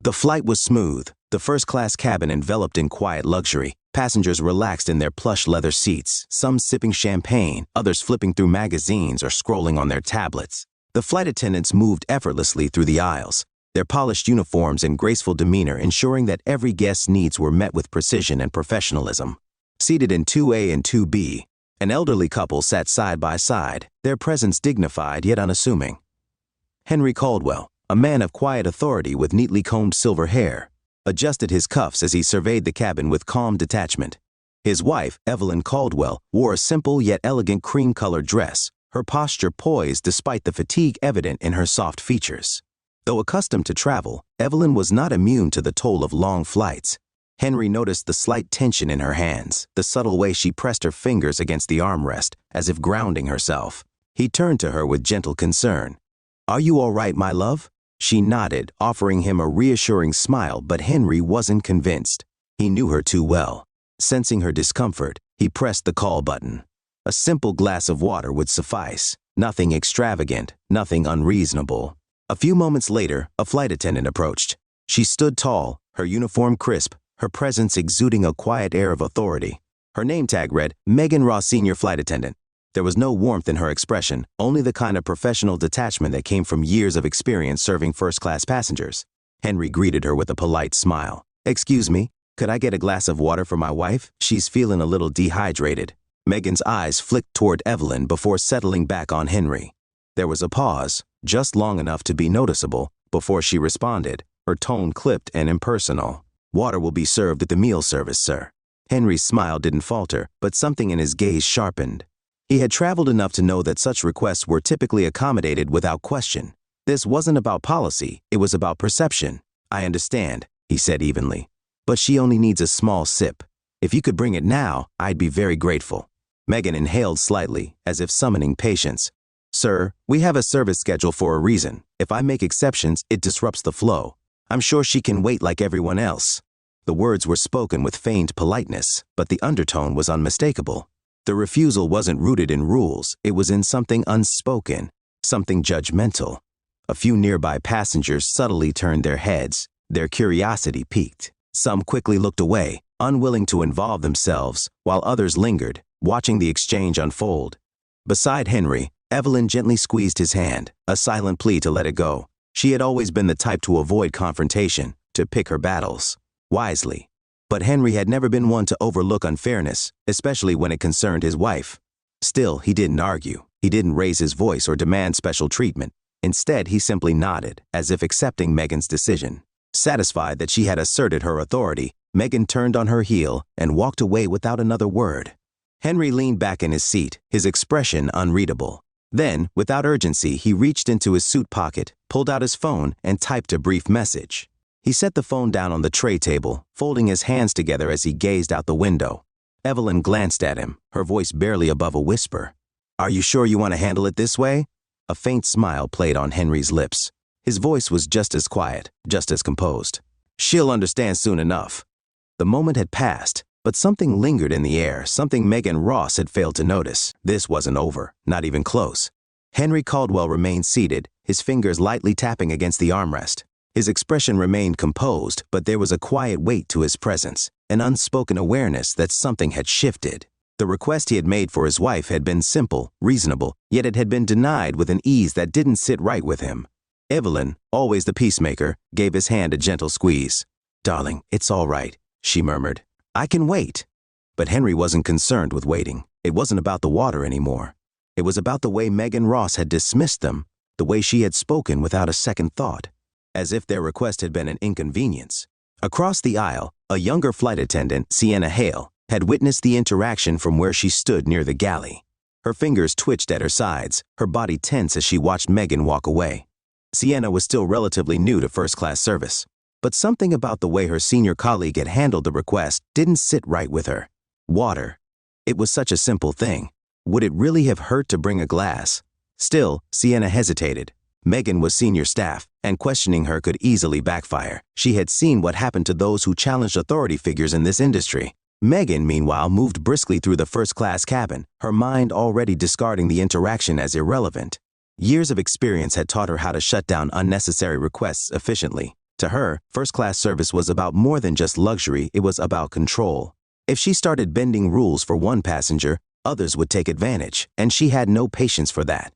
The flight was smooth, the first-class cabin enveloped in quiet luxury. Passengers relaxed in their plush leather seats, some sipping champagne, others flipping through magazines or scrolling on their tablets. The flight attendants moved effortlessly through the aisles, their polished uniforms and graceful demeanor ensuring that every guest's needs were met with precision and professionalism. Seated in 2A and 2B, an elderly couple sat side by side, their presence dignified yet unassuming. Henry Caldwell, a man of quiet authority with neatly combed silver hair, adjusted his cuffs as he surveyed the cabin with calm detachment. His wife, Evelyn Caldwell, wore a simple yet elegant cream-colored dress, her posture poised despite the fatigue evident in her soft features. Though accustomed to travel, Evelyn was not immune to the toll of long flights. Henry noticed the slight tension in her hands, the subtle way she pressed her fingers against the armrest, as if grounding herself. He turned to her with gentle concern. "Are you all right, my love?" She nodded, offering him a reassuring smile, but Henry wasn't convinced. He knew her too well. Sensing her discomfort, he pressed the call button. A simple glass of water would suffice. Nothing extravagant, nothing unreasonable. A few moments later, a flight attendant approached. She stood tall, her uniform crisp, her presence exuding a quiet air of authority. Her name tag read, Megan Ross, Senior Flight Attendant. There was no warmth in her expression, only the kind of professional detachment that came from years of experience serving first-class passengers. Henry greeted her with a polite smile. "Excuse me, could I get a glass of water for my wife? She's feeling a little dehydrated." Megan's eyes flicked toward Evelyn before settling back on Henry. There was a pause, just long enough to be noticeable, before she responded, her tone clipped and impersonal. "Water will be served at the meal service, sir." Henry's smile didn't falter, but something in his gaze sharpened. He had traveled enough to know that such requests were typically accommodated without question. This wasn't about policy, it was about perception. "I understand," he said evenly. "But she only needs a small sip. If you could bring it now, I'd be very grateful." Megan inhaled slightly, as if summoning patience. "Sir, we have a service schedule for a reason. If I make exceptions, it disrupts the flow. I'm sure she can wait like everyone else." The words were spoken with feigned politeness, but the undertone was unmistakable. The refusal wasn't rooted in rules, it was in something unspoken, something judgmental. A few nearby passengers subtly turned their heads, their curiosity piqued. Some quickly looked away, unwilling to involve themselves, while others lingered, watching the exchange unfold. Beside Henry, Evelyn gently squeezed his hand, a silent plea to let it go. She had always been the type to avoid confrontation, to pick her battles wisely. But Henry had never been one to overlook unfairness, especially when it concerned his wife. Still, he didn't argue. He didn't raise his voice or demand special treatment. Instead, he simply nodded, as if accepting Megan's decision. Satisfied that she had asserted her authority, Megan turned on her heel and walked away without another word. Henry leaned back in his seat, his expression unreadable. Then, without urgency, he reached into his suit pocket, pulled out his phone, and typed a brief message. He set the phone down on the tray table, folding his hands together as he gazed out the window. Evelyn glanced at him, her voice barely above a whisper. "Are you sure you want to handle it this way?" A faint smile played on Henry's lips. His voice was just as quiet, just as composed. "She'll understand soon enough." The moment had passed, but something lingered in the air, something Megan Ross had failed to notice. This wasn't over, not even close. Henry Caldwell remained seated, his fingers lightly tapping against the armrest. His expression remained composed, but there was a quiet weight to his presence, an unspoken awareness that something had shifted. The request he had made for his wife had been simple, reasonable, yet it had been denied with an ease that didn't sit right with him. Evelyn, always the peacemaker, gave his hand a gentle squeeze. "Darling, it's all right," she murmured. "I can wait." But Henry wasn't concerned with waiting. It wasn't about the water anymore. It was about the way Megan Ross had dismissed them, the way she had spoken without a second thought, as if their request had been an inconvenience. Across the aisle, a younger flight attendant, Sienna Hale, had witnessed the interaction from where she stood near the galley. Her fingers twitched at her sides, her body tense as she watched Megan walk away. Sienna was still relatively new to first-class service, but something about the way her senior colleague had handled the request didn't sit right with her. Water. It was such a simple thing. Would it really have hurt to bring a glass? Still, Sienna hesitated. Megan was senior staff, and questioning her could easily backfire. She had seen what happened to those who challenged authority figures in this industry. Megan, meanwhile, moved briskly through the first-class cabin, her mind already discarding the interaction as irrelevant. Years of experience had taught her how to shut down unnecessary requests efficiently. To her, first-class service was about more than just luxury, it was about control. If she started bending rules for one passenger, others would take advantage, and she had no patience for that.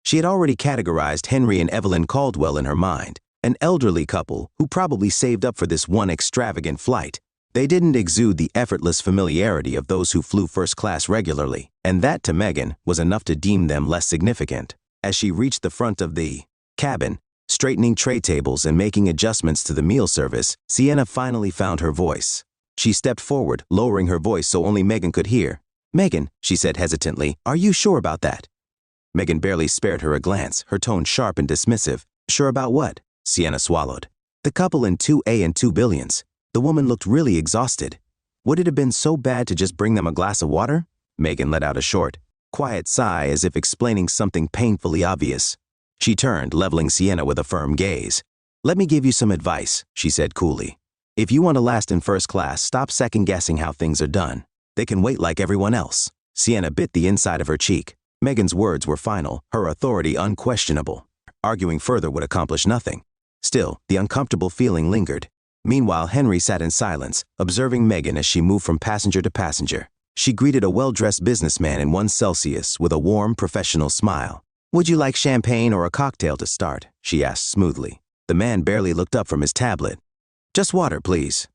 She had already categorized Henry and Evelyn Caldwell in her mind, an elderly couple who probably saved up for this one extravagant flight. They didn't exude the effortless familiarity of those who flew first class regularly, and that to Megan was enough to deem them less significant. As she reached the front of the cabin, straightening tray tables and making adjustments to the meal service, Sienna finally found her voice. She stepped forward, lowering her voice so only Megan could hear. "Megan," she said hesitantly, "are you sure about that?" Megan barely spared her a glance, her tone sharp and dismissive. "Sure about what?" Sienna swallowed. "The couple in 2A and 2 billions. The woman looked really exhausted. Would it have been so bad to just bring them a glass of water?" Megan let out a short, quiet sigh as if explaining something painfully obvious. She turned, leveling Sienna with a firm gaze. "Let me give you some advice," she said coolly. "If you want to last in first class, stop second-guessing how things are done. They can wait like everyone else." Sienna bit the inside of her cheek. Megan's words were final, her authority unquestionable. Arguing further would accomplish nothing. Still, the uncomfortable feeling lingered. Meanwhile, Henry sat in silence, observing Megan as she moved from passenger to passenger. She greeted a well-dressed businessman in 1 Celsius with a warm, professional smile. "Would you like champagne or a cocktail to start?" she asked smoothly. The man barely looked up from his tablet. "Just water, please."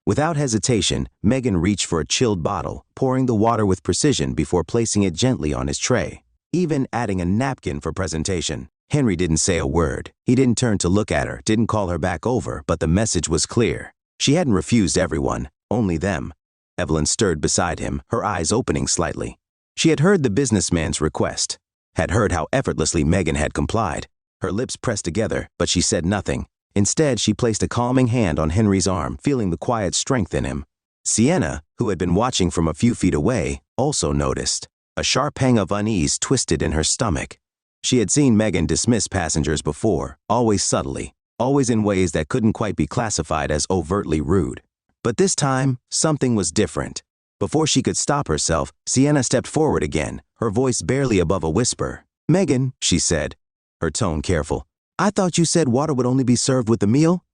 Without hesitation, Megan reached for a chilled bottle, pouring the water with precision before placing it gently on his tray, even adding a napkin for presentation. Henry didn't say a word. He didn't turn to look at her, didn't call her back over, but the message was clear. She hadn't refused everyone, only them. Evelyn stirred beside him, her eyes opening slightly. She had heard the businessman's request, had heard how effortlessly Megan had complied. Her lips pressed together, but she said nothing. Instead, she placed a calming hand on Henry's arm, feeling the quiet strength in him. Sienna, who had been watching from a few feet away, also noticed. A sharp pang of unease twisted in her stomach. She had seen Megan dismiss passengers before, always subtly, always in ways that couldn't quite be classified as overtly rude. But this time, something was different. Before she could stop herself, Sienna stepped forward again, her voice barely above a whisper. "Megan," she said, her tone careful, "I thought you said water would only be served with the meal?"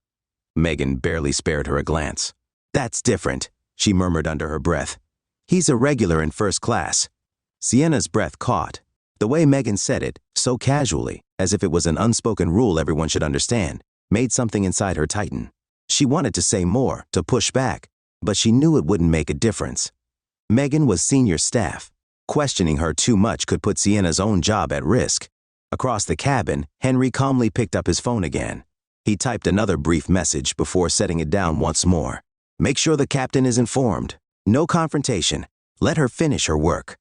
Megan barely spared her a glance. "That's different," she murmured under her breath. "He's a regular in first class." Sienna's breath caught. The way Megan said it, so casually, as if it was an unspoken rule everyone should understand, made something inside her tighten. She wanted to say more, to push back, but she knew it wouldn't make a difference. Megan was senior staff. Questioning her too much could put Sienna's own job at risk. Across the cabin, Henry calmly picked up his phone again. He typed another brief message before setting it down once more. "Make sure the captain is informed. No confrontation. Let her finish her work."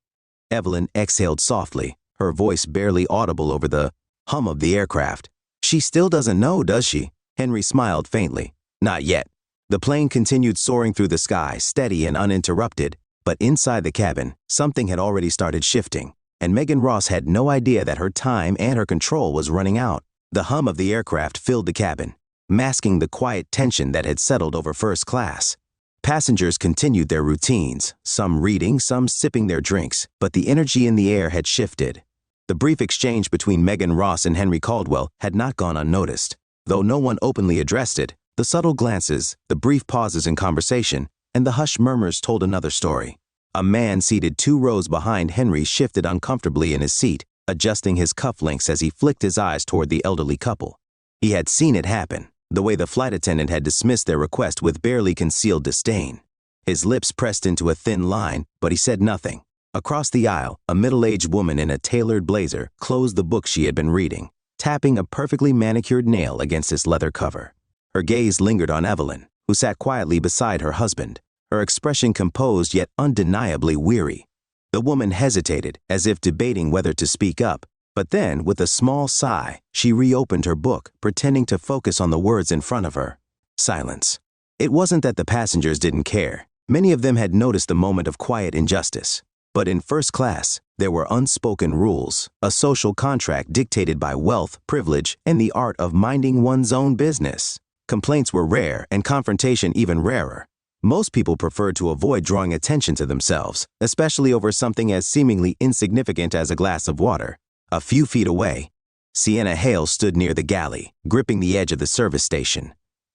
Evelyn exhaled softly, her voice barely audible over the hum of the aircraft. "She still doesn't know, does she?" Henry smiled faintly. "Not yet." The plane continued soaring through the sky, steady and uninterrupted, but inside the cabin, something had already started shifting, and Megan Ross had no idea that her time and her control was running out. The hum of the aircraft filled the cabin, masking the quiet tension that had settled over first class. Passengers continued their routines, some reading, some sipping their drinks, but the energy in the air had shifted. The brief exchange between Megan Ross and Henry Caldwell had not gone unnoticed. Though no one openly addressed it, the subtle glances, the brief pauses in conversation, and the hushed murmurs told another story. A man seated 2 rows behind Henry shifted uncomfortably in his seat, adjusting his cufflinks as he flicked his eyes toward the elderly couple. He had seen it happen, the way the flight attendant had dismissed their request with barely concealed disdain. His lips pressed into a thin line, but he said nothing. Across the aisle, a middle-aged woman in a tailored blazer closed the book she had been reading, tapping a perfectly manicured nail against its leather cover. Her gaze lingered on Evelyn, who sat quietly beside her husband, her expression composed yet undeniably weary. The woman hesitated, as if debating whether to speak up, but then, with a small sigh, she reopened her book, pretending to focus on the words in front of her. Silence. It wasn't that the passengers didn't care. Many of them had noticed the moment of quiet injustice. But in first class, there were unspoken rules, a social contract dictated by wealth, privilege, and the art of minding one's own business. Complaints were rare and confrontation even rarer. Most people preferred to avoid drawing attention to themselves, especially over something as seemingly insignificant as a glass of water. A few feet away, Sienna Hale stood near the galley, gripping the edge of the service station.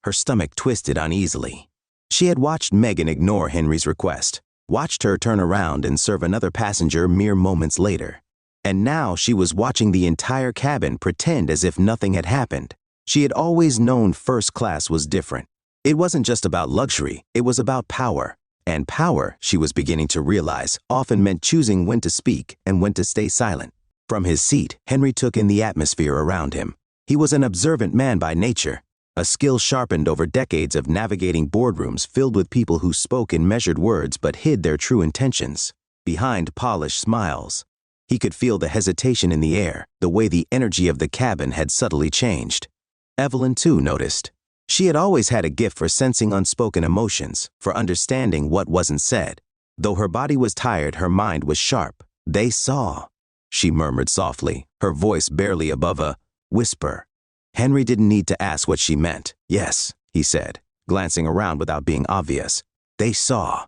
her stomach twisted uneasily. She had watched Megan ignore Henry's request, watched her turn around and serve another passenger mere moments later. And now she was watching the entire cabin pretend as if nothing had happened. She had always known first class was different. It wasn't just about luxury, it was about power. And power, she was beginning to realize, often meant choosing when to speak and when to stay silent. From his seat, Henry took in the atmosphere around him. He was an observant man by nature, a skill sharpened over decades of navigating boardrooms filled with people who spoke in measured words but hid their true intentions behind polished smiles. He could feel the hesitation in the air, the way the energy of the cabin had subtly changed. Evelyn, too, noticed. She had always had a gift for sensing unspoken emotions, for understanding what wasn't said. Though her body was tired, her mind was sharp. They saw, she murmured softly, her voice barely above a whisper. Henry didn't need to ask what she meant. Yes, he said, glancing around without being obvious. They saw.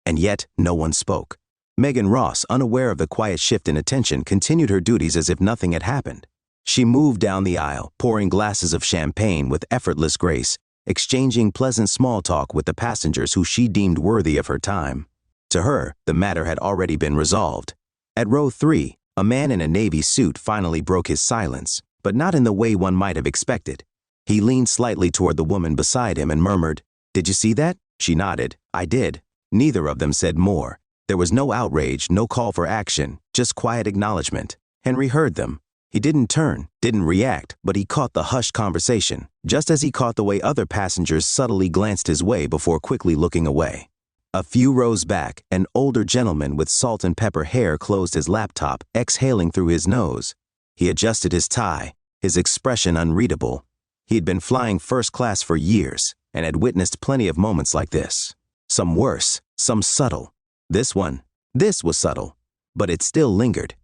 And yet, no one spoke. Megan Ross, unaware of the quiet shift in attention, continued her duties as if nothing had happened. She moved down the aisle, pouring glasses of champagne with effortless grace, exchanging pleasant small talk with the passengers who she deemed worthy of her time. To her, the matter had already been resolved. At row 3, a man in a navy suit finally broke his silence, but not in the way one might have expected. He leaned slightly toward the woman beside him and murmured, "Did you see that?" She nodded. "I did." Neither of them said more. There was no outrage, no call for action, just quiet acknowledgement. Henry heard them. He didn't turn, didn't react, but he caught the hushed conversation, just as he caught the way other passengers subtly glanced his way before quickly looking away. A few rows back, an older gentleman with salt and pepper hair closed his laptop, exhaling through his nose. He adjusted his tie, his expression unreadable. He had been flying first class for years and had witnessed plenty of moments like this. Some worse, some subtle. This was subtle, but it still lingered.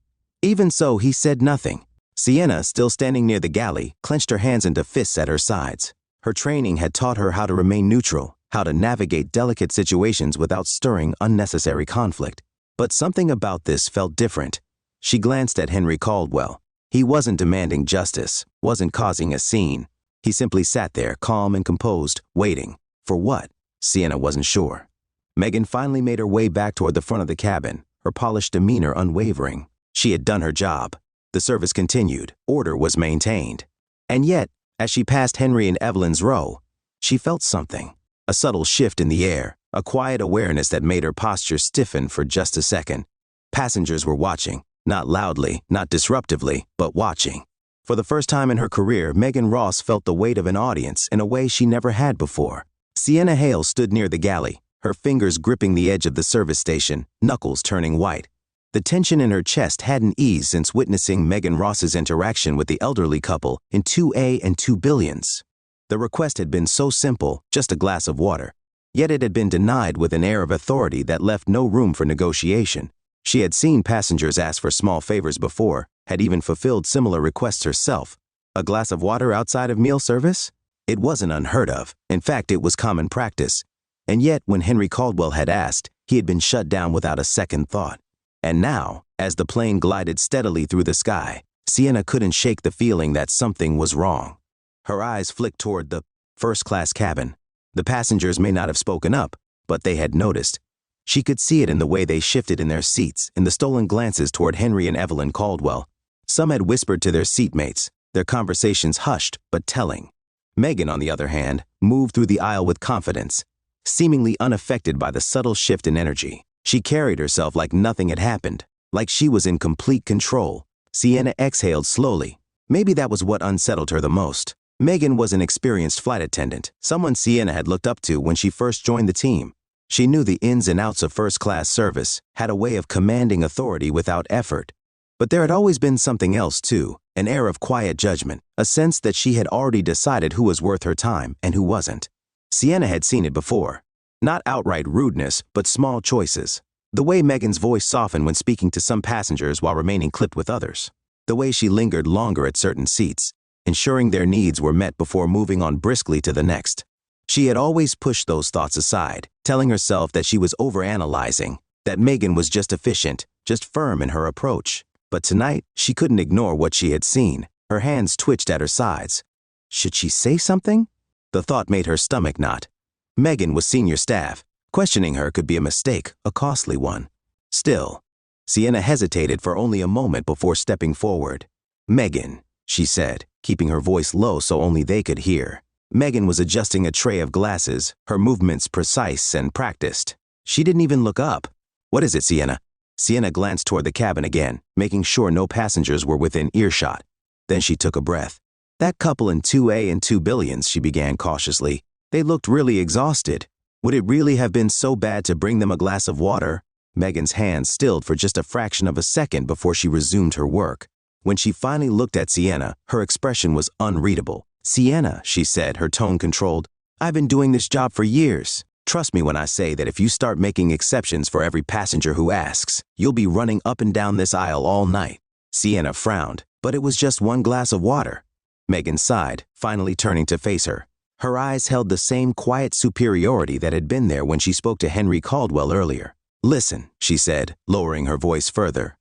Even so, he said nothing. Sienna, still standing near the galley, clenched her hands into fists at her sides. Her training had taught her how to remain neutral, how to navigate delicate situations without stirring unnecessary conflict. But something about this felt different. She glanced at Henry Caldwell. He wasn't demanding justice, wasn't causing a scene. He simply sat there, calm and composed, waiting. For what? Sienna wasn't sure. Megan finally made her way back toward the front of the cabin, her polished demeanor unwavering. She had done her job. The service continued. Order was maintained. And yet, as she passed Henry and Evelyn's row, she felt something. A subtle shift in the air, a quiet awareness that made her posture stiffen for just a second. Passengers were watching, not loudly, not disruptively, but watching. For the first time in her career, Megan Ross felt the weight of an audience in a way she never had before. Sienna Hale stood near the galley, her fingers gripping the edge of the service station, knuckles turning white. The tension in her chest hadn't eased since witnessing Megan Ross's interaction with the elderly couple in 2A and 2 billions. The request had been so simple, just a glass of water. Yet it had been denied with an air of authority that left no room for negotiation. She had seen passengers ask for small favors before, had even fulfilled similar requests herself. A glass of water outside of meal service? It wasn't unheard of. In fact, it was common practice. And yet, when Henry Caldwell had asked, he had been shut down without a second thought. And now, as the plane glided steadily through the sky, Sienna couldn't shake the feeling that something was wrong. Her eyes flicked toward the first-class cabin. The passengers may not have spoken up, but they had noticed. She could see it in the way they shifted in their seats, in the stolen glances toward Henry and Evelyn Caldwell. Some had whispered to their seatmates, their conversations hushed but telling. Megan, on the other hand, moved through the aisle with confidence, seemingly unaffected by the subtle shift in energy. She carried herself like nothing had happened, like she was in complete control. Sienna exhaled slowly. Maybe that was what unsettled her the most. Megan was an experienced flight attendant, someone Sienna had looked up to when she first joined the team. She knew the ins and outs of first-class service, had a way of commanding authority without effort. But there had always been something else too, an air of quiet judgment, a sense that she had already decided who was worth her time and who wasn't. Sienna had seen it before. Not outright rudeness, but small choices. The way Megan's voice softened when speaking to some passengers while remaining clipped with others. The way she lingered longer at certain seats, ensuring their needs were met before moving on briskly to the next. She had always pushed those thoughts aside, telling herself that she was overanalyzing, that Megan was just efficient, just firm in her approach. But tonight, she couldn't ignore what she had seen. Her hands twitched at her sides. Should she say something? The thought made her stomach knot. Megan was senior staff. Questioning her could be a mistake, a costly one. Still, Sienna hesitated for only a moment before stepping forward. "Megan," she said, keeping her voice low so only they could hear. Megan was adjusting a tray of glasses, her movements precise and practiced. She didn't even look up. "What is it, Sienna?" Sienna glanced toward the cabin again, making sure no passengers were within earshot. Then she took a breath. "That couple in 2A and 2 billions," she began cautiously. "They looked really exhausted. Would it really have been so bad to bring them a glass of water?" Megan's hands stilled for just a fraction of a second before she resumed her work. When she finally looked at Sienna, her expression was unreadable. "Sienna," she said, her tone controlled, "I've been doing this job for years. Trust me when I say that if you start making exceptions for every passenger who asks, you'll be running up and down this aisle all night." Sienna frowned, but it was just one glass of water. Megan sighed, finally turning to face her. Her eyes held the same quiet superiority that had been there when she spoke to Henry Caldwell earlier. "Listen," she said, lowering her voice further.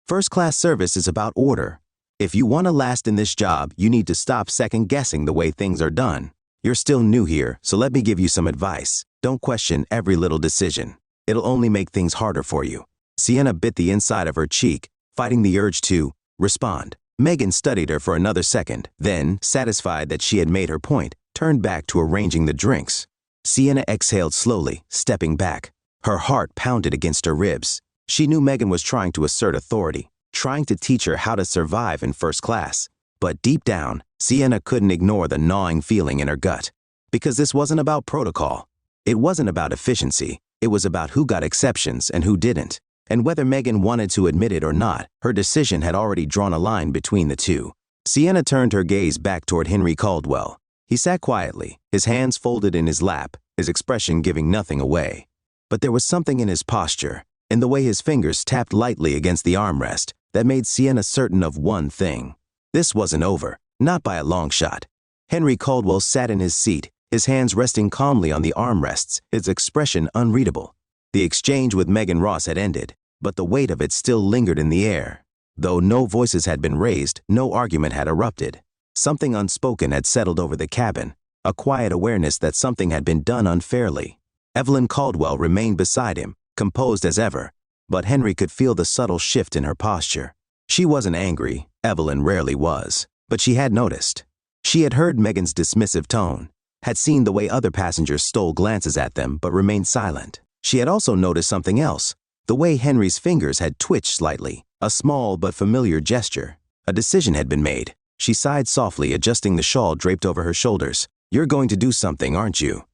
"First-class service is about order. If you want to last in this job, you need to stop second-guessing the way things are done. You're still new here, so let me give you some advice. Don't question every little decision. It'll only make things harder for you." Sienna bit the inside of her cheek, fighting the urge to respond. Megan studied her for another second, then, satisfied that she had made her point, turned back to arranging the drinks. Sienna exhaled slowly, stepping back. Her heart pounded against her ribs. She knew Megan was trying to assert authority, trying to teach her how to survive in first class. But deep down, Sienna couldn't ignore the gnawing feeling in her gut. Because this wasn't about protocol. It wasn't about efficiency. It was about who got exceptions and who didn't. And whether Megan wanted to admit it or not, her decision had already drawn a line between the two. Sienna turned her gaze back toward Henry Caldwell. He sat quietly, his hands folded in his lap, his expression giving nothing away. But there was something in his posture, in the way his fingers tapped lightly against the armrest, that made Sienna certain of one thing. This wasn't over, not by a long shot. Henry Caldwell sat in his seat, his hands resting calmly on the armrests, his expression unreadable. The exchange with Megan Ross had ended, but the weight of it still lingered in the air. Though no voices had been raised, no argument had erupted. Something unspoken had settled over the cabin, a quiet awareness that something had been done unfairly. Evelyn Caldwell remained beside him, composed as ever, but Henry could feel the subtle shift in her posture. She wasn't angry, Evelyn rarely was, but she had noticed. She had heard Megan's dismissive tone, had seen the way other passengers stole glances at them but remained silent. She had also noticed something else, the way Henry's fingers had twitched slightly, a small but familiar gesture. A decision had been made. She sighed softly, adjusting the shawl draped over her shoulders. "You're going to do something, aren't you?"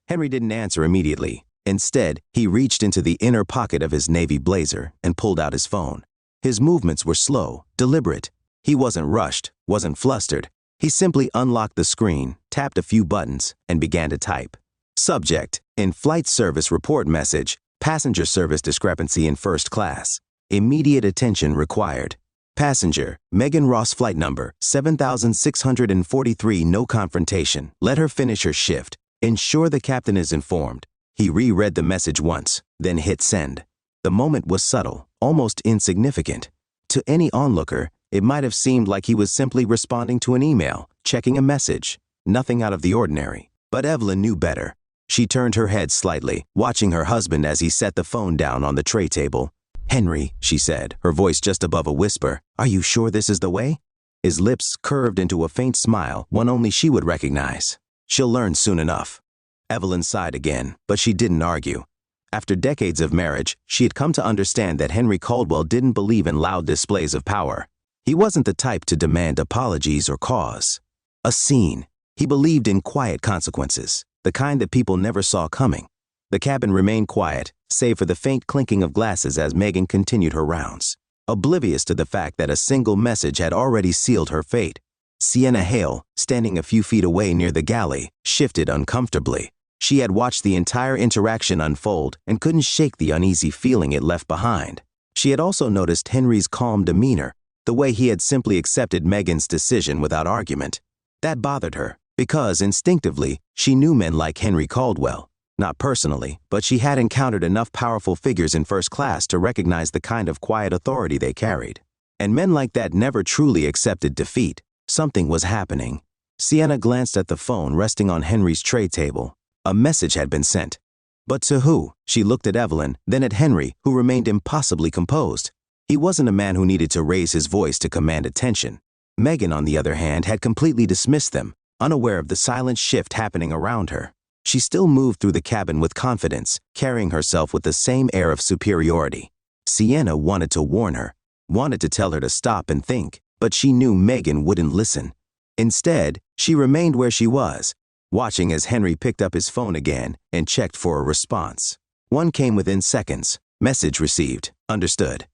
Henry didn't answer immediately. Instead, he reached into the inner pocket of his navy blazer and pulled out his phone. His movements were slow, deliberate. He wasn't rushed, wasn't flustered. He simply unlocked the screen, tapped a few buttons, and began to type. Subject: in flight service report message, passenger service discrepancy in first class. Immediate attention required. Passenger, Megan Ross, flight number 7643, no confrontation. Let her finish her shift. Ensure the captain is informed. He reread the message once, then hit send. The moment was subtle, almost insignificant. To any onlooker, it might have seemed like he was simply responding to an email, checking a message. Nothing out of the ordinary. But Evelyn knew better. She turned her head slightly, watching her husband as he set the phone down on the tray table. "Henry," she said, her voice just above a whisper, "are you sure this is the way?" His lips curved into a faint smile, one only she would recognize. "She'll learn soon enough." Evelyn sighed again, but she didn't argue. After decades of marriage, she had come to understand that Henry Caldwell didn't believe in loud displays of power. He wasn't the type to demand apologies or cause a scene. He believed in quiet consequences, the kind that people never saw coming. The cabin remained quiet, save for the faint clinking of glasses as Megan continued her rounds, oblivious to the fact that a single message had already sealed her fate. Sienna Hale, standing a few feet away near the galley, shifted uncomfortably. She had watched the entire interaction unfold and couldn't shake the uneasy feeling it left behind. She had also noticed Henry's calm demeanor, the way he had simply accepted Megan's decision without argument. That bothered her, because instinctively, she knew men like Henry Caldwell. Not personally, but she had encountered enough powerful figures in first class to recognize the kind of quiet authority they carried. And men like that never truly accepted defeat. Something was happening. Sienna glanced at the phone resting on Henry's tray table. A message had been sent. But to who? She looked at Evelyn, then at Henry, who remained impossibly composed. He wasn't a man who needed to raise his voice to command attention. Megan, on the other hand, had completely dismissed them, unaware of the silent shift happening around her. She still moved through the cabin with confidence, carrying herself with the same air of superiority. Sienna wanted to warn her, wanted to tell her to stop and think, but she knew Megan wouldn't listen. Instead, she remained where she was, watching as Henry picked up his phone again and checked for a response. One came within seconds. Message received. Understood.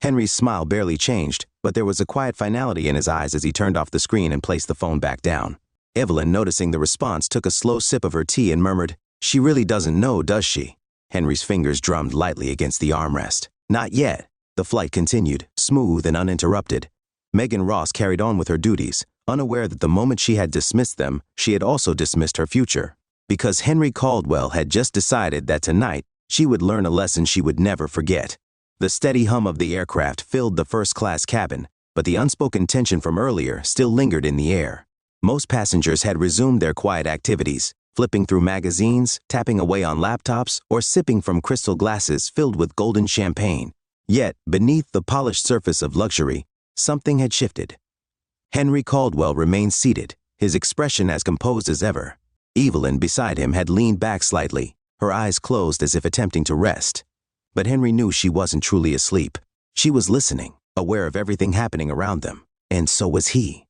Henry's smile barely changed, but there was a quiet finality in his eyes as he turned off the screen and placed the phone back down. Evelyn, noticing the response, took a slow sip of her tea and murmured, "She really doesn't know, does she?" Henry's fingers drummed lightly against the armrest. Not yet. The flight continued, smooth and uninterrupted. Megan Ross carried on with her duties, unaware that the moment she had dismissed them, she had also dismissed her future. Because Henry Caldwell had just decided that tonight she would learn a lesson she would never forget. The steady hum of the aircraft filled the first-class cabin, but the unspoken tension from earlier still lingered in the air. Most passengers had resumed their quiet activities, flipping through magazines, tapping away on laptops, or sipping from crystal glasses filled with golden champagne. Yet, beneath the polished surface of luxury, something had shifted. Henry Caldwell remained seated, his expression as composed as ever. Evelyn, beside him, had leaned back slightly, her eyes closed as if attempting to rest. But Henry knew she wasn't truly asleep. She was listening, aware of everything happening around them, and so was he.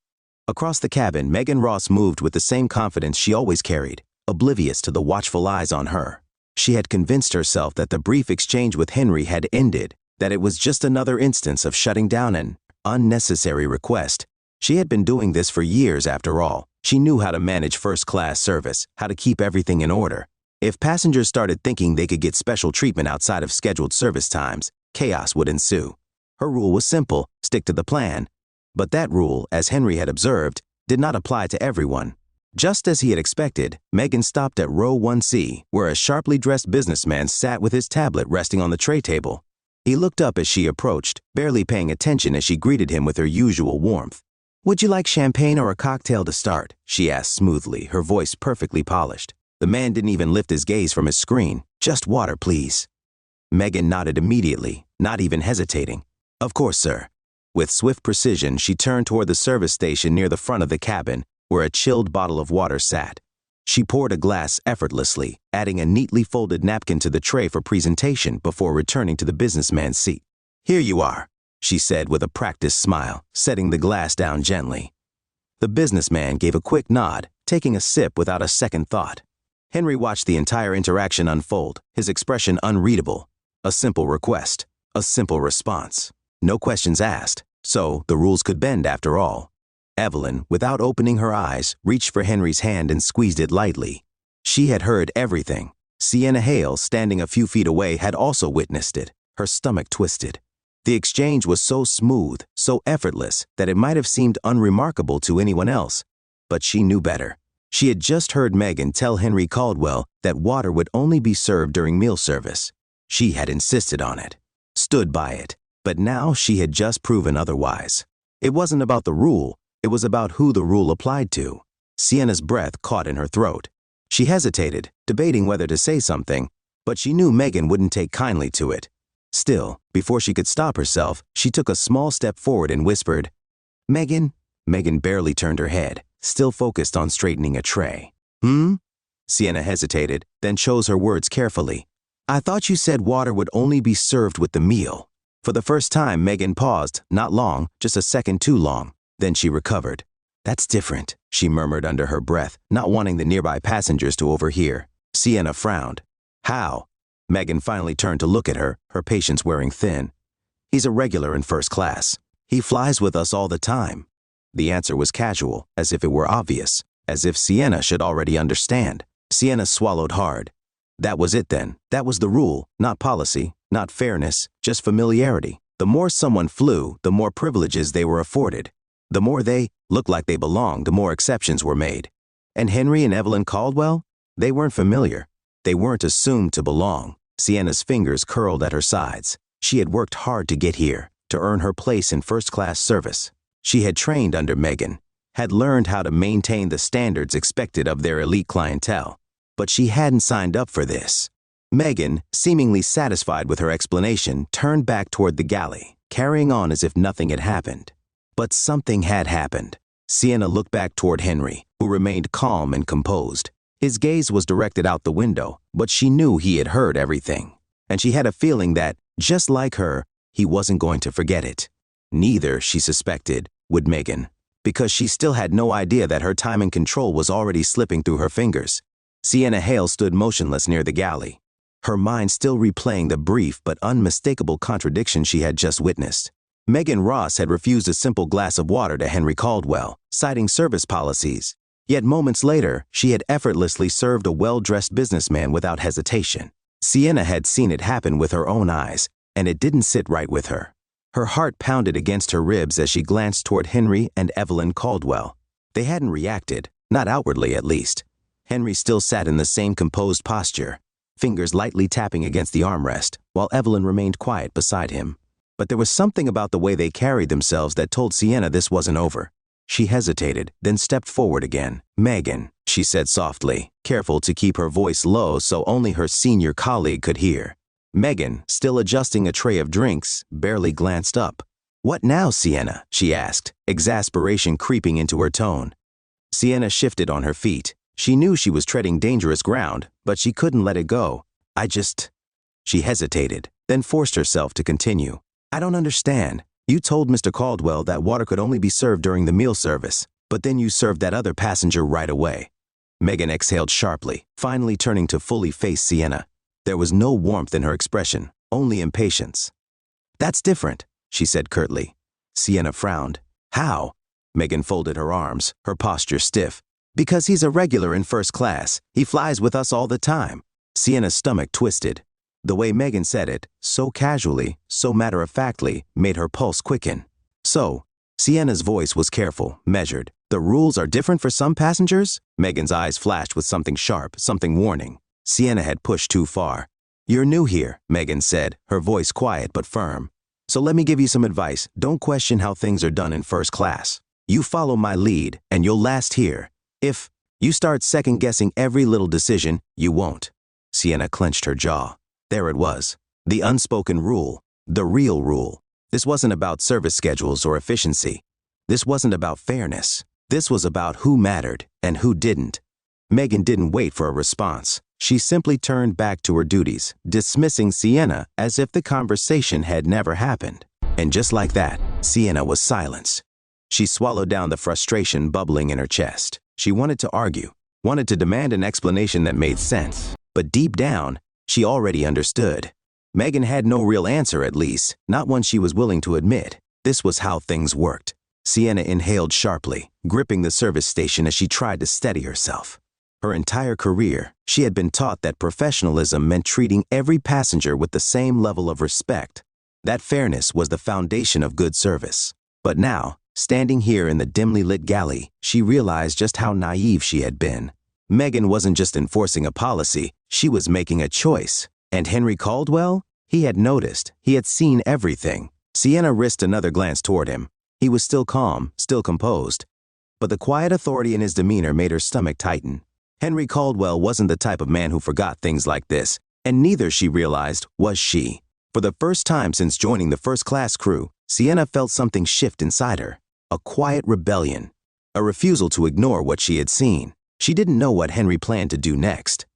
Across the cabin, Megan Ross moved with the same confidence she always carried, oblivious to the watchful eyes on her. She had convinced herself that the brief exchange with Henry had ended, that it was just another instance of shutting down an unnecessary request. She had been doing this for years after all. She knew how to manage first-class service, how to keep everything in order. If passengers started thinking they could get special treatment outside of scheduled service times, chaos would ensue. Her rule was simple: stick to the plan. But that rule, as Henry had observed, did not apply to everyone. Just as he had expected, Megan stopped at row 1C, where a sharply dressed businessman sat with his tablet resting on the tray table. He looked up as she approached, barely paying attention as she greeted him with her usual warmth. "Would you like champagne or a cocktail to start?" she asked smoothly, her voice perfectly polished. The man didn't even lift his gaze from his screen. "Just water, please." Megan nodded immediately, not even hesitating. "Of course, sir." With swift precision, she turned toward the service station near the front of the cabin, where a chilled bottle of water sat. She poured a glass effortlessly, adding a neatly folded napkin to the tray for presentation before returning to the businessman's seat. "Here you are," she said with a practiced smile, setting the glass down gently. The businessman gave a quick nod, taking a sip without a second thought. Henry watched the entire interaction unfold, his expression unreadable. A simple request, a simple response. No questions asked, so the rules could bend after all. Evelyn, without opening her eyes, reached for Henry's hand and squeezed it lightly. She had heard everything. Sienna Hale, standing a few feet away, had also witnessed it, her stomach twisted. The exchange was so smooth, so effortless, that it might have seemed unremarkable to anyone else. But she knew better. She had just heard Megan tell Henry Caldwell that water would only be served during meal service. She had insisted on it, stood by it, but now she had just proven otherwise. It wasn't about the rule, it was about who the rule applied to. Sienna's breath caught in her throat. She hesitated, debating whether to say something, but she knew Megan wouldn't take kindly to it. Still, before she could stop herself, she took a small step forward and whispered, "Megan?" Megan barely turned her head, still focused on straightening a tray. "Hmm?" Sienna hesitated, then chose her words carefully. "I thought you said water would only be served with the meal." For the first time, Megan paused, not long, just a second too long. Then she recovered. "That's different," she murmured under her breath, not wanting the nearby passengers to overhear. Sienna frowned. "How?" Megan finally turned to look at her, her patience wearing thin. "He's a regular in first class. He flies with us all the time." The answer was casual, as if it were obvious, as if Sienna should already understand. Sienna swallowed hard. That was it then. That was the rule, not policy, not fairness, just familiarity. The more someone flew, the more privileges they were afforded. The more they looked like they belonged, the more exceptions were made. And Henry and Evelyn Caldwell? They weren't familiar. They weren't assumed to belong. Sienna's fingers curled at her sides. She had worked hard to get here, to earn her place in first-class service. She had trained under Megan. had learned how to maintain the standards expected of their elite clientele. But she hadn't signed up for this. Megan, seemingly satisfied with her explanation, turned back toward the galley, carrying on as if nothing had happened. But something had happened. Sienna looked back toward Henry, who remained calm and composed. His gaze was directed out the window, but she knew he had heard everything. And she had a feeling that, just like her, he wasn't going to forget it. Neither, she suspected, would Megan, because she still had no idea that her time and control was already slipping through her fingers. Sienna Hale stood motionless near the galley, her mind still replaying the brief but unmistakable contradiction she had just witnessed. Megan Ross had refused a simple glass of water to Henry Caldwell, citing service policies. Yet moments later, she had effortlessly served a well-dressed businessman without hesitation. Sienna had seen it happen with her own eyes, and it didn't sit right with her. Her heart pounded against her ribs as she glanced toward Henry and Evelyn Caldwell. They hadn't reacted, not outwardly at least. Henry still sat in the same composed posture, fingers lightly tapping against the armrest, while Evelyn remained quiet beside him. But there was something about the way they carried themselves that told Sienna this wasn't over. She hesitated, then stepped forward again. "Megan," she said softly, careful to keep her voice low so only her senior colleague could hear. Megan, still adjusting a tray of drinks, barely glanced up. "What now, Sienna?" she asked, exasperation creeping into her tone. Sienna shifted on her feet. She knew she was treading dangerous ground, but she couldn't let it go. She hesitated, then forced herself to continue. "I don't understand. You told Mr. Caldwell that water could only be served during the meal service, but then you served that other passenger right away." Megan exhaled sharply, finally turning to fully face Sienna. There was no warmth in her expression, only impatience. "That's different," she said curtly. Sienna frowned. "How?" Megan folded her arms, her posture stiff. "Because he's a regular in first class. He flies with us all the time." Sienna's stomach twisted. The way Megan said it, so casually, so matter-of-factly, made her pulse quicken. "So," Sienna's voice was careful, measured. "The rules are different for some passengers?" Megan's eyes flashed with something sharp, something warning. Sienna had pushed too far. "You're new here," Megan said, her voice quiet but firm. "So let me give you some advice. Don't question how things are done in first class. You follow my lead, and you'll last here. If you start second-guessing every little decision, you won't." Sienna clenched her jaw. There it was. The unspoken rule. The real rule. This wasn't about service schedules or efficiency. This wasn't about fairness. This was about who mattered and who didn't. Megan didn't wait for a response. She simply turned back to her duties, dismissing Sienna as if the conversation had never happened. And just like that, Sienna was silenced. She swallowed down the frustration bubbling in her chest. She wanted to argue, wanted to demand an explanation that made sense. But deep down, she already understood. Megan had no real answer, at least, not one she was willing to admit. This was how things worked. Sienna inhaled sharply, gripping the service station as she tried to steady herself. Her entire career, she had been taught that professionalism meant treating every passenger with the same level of respect. That fairness was the foundation of good service. But now, standing here in the dimly lit galley, she realized just how naive she had been. Megan wasn't just enforcing a policy, she was making a choice. And Henry Caldwell? He had noticed, he had seen everything. Sienna risked another glance toward him. He was still calm, still composed. But the quiet authority in his demeanor made her stomach tighten. Henry Caldwell wasn't the type of man who forgot things like this, and neither, she realized, was she. For the first time since joining the first-class crew, Sienna felt something shift inside her. A quiet rebellion. A refusal to ignore what she had seen. She didn't know what Henry planned to do next.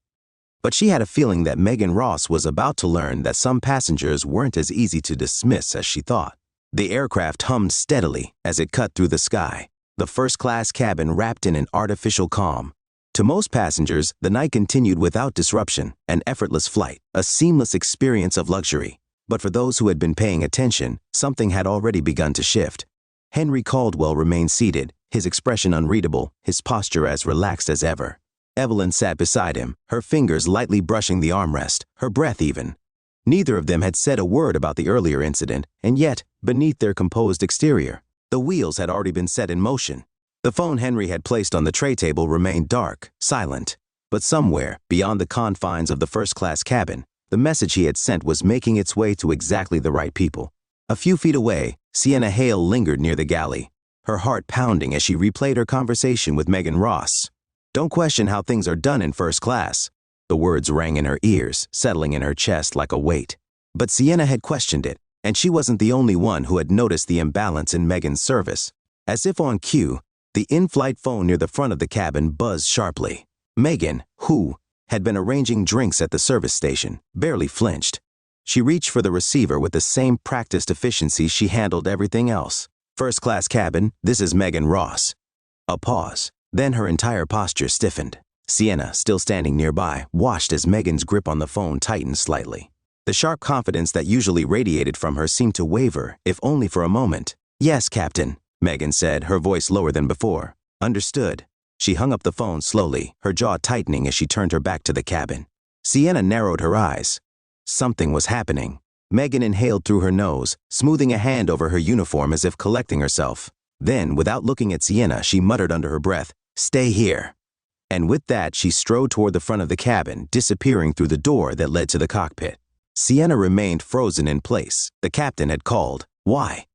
But she had a feeling that Megan Ross was about to learn that some passengers weren't as easy to dismiss as she thought. The aircraft hummed steadily as it cut through the sky, the first-class cabin wrapped in an artificial calm. To most passengers, the night continued without disruption, an effortless flight, a seamless experience of luxury. But for those who had been paying attention, something had already begun to shift. Henry Caldwell remained seated, his expression unreadable, his posture as relaxed as ever. Evelyn sat beside him, her fingers lightly brushing the armrest, her breath even. Neither of them had said a word about the earlier incident, and yet, beneath their composed exterior, the wheels had already been set in motion. The phone Henry had placed on the tray table remained dark, silent. But somewhere, beyond the confines of the first-class cabin, the message he had sent was making its way to exactly the right people. A few feet away, Sienna Hale lingered near the galley, her heart pounding as she replayed her conversation with Megan Ross. "Don't question how things are done in first class." The words rang in her ears, settling in her chest like a weight. But Sienna had questioned it, and she wasn't the only one who had noticed the imbalance in Megan's service. As if on cue, the in-flight phone near the front of the cabin buzzed sharply. Megan, who had been arranging drinks at the service station, barely flinched. She reached for the receiver with the same practiced efficiency she handled everything else. "First class cabin, this is Megan Ross." A pause. Then her entire posture stiffened. Sienna, still standing nearby, watched as Megan's grip on the phone tightened slightly. The sharp confidence that usually radiated from her seemed to waver, if only for a moment. "Yes, Captain," Megan said, her voice lower than before. "Understood." She hung up the phone slowly, her jaw tightening as she turned her back to the cabin. Sienna narrowed her eyes. Something was happening. Megan inhaled through her nose, smoothing a hand over her uniform as if collecting herself. Then, without looking at Sienna, she muttered under her breath, "Stay here." And with that, she strode toward the front of the cabin, disappearing through the door that led to the cockpit. Sienna remained frozen in place. The captain had called. Why?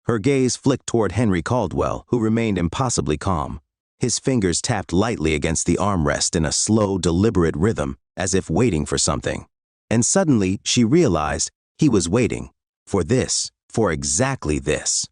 Her gaze flicked toward Henry Caldwell, who remained impossibly calm. His fingers tapped lightly against the armrest in a slow, deliberate rhythm, as if waiting for something. And suddenly, she realized he was waiting. For this. For exactly this.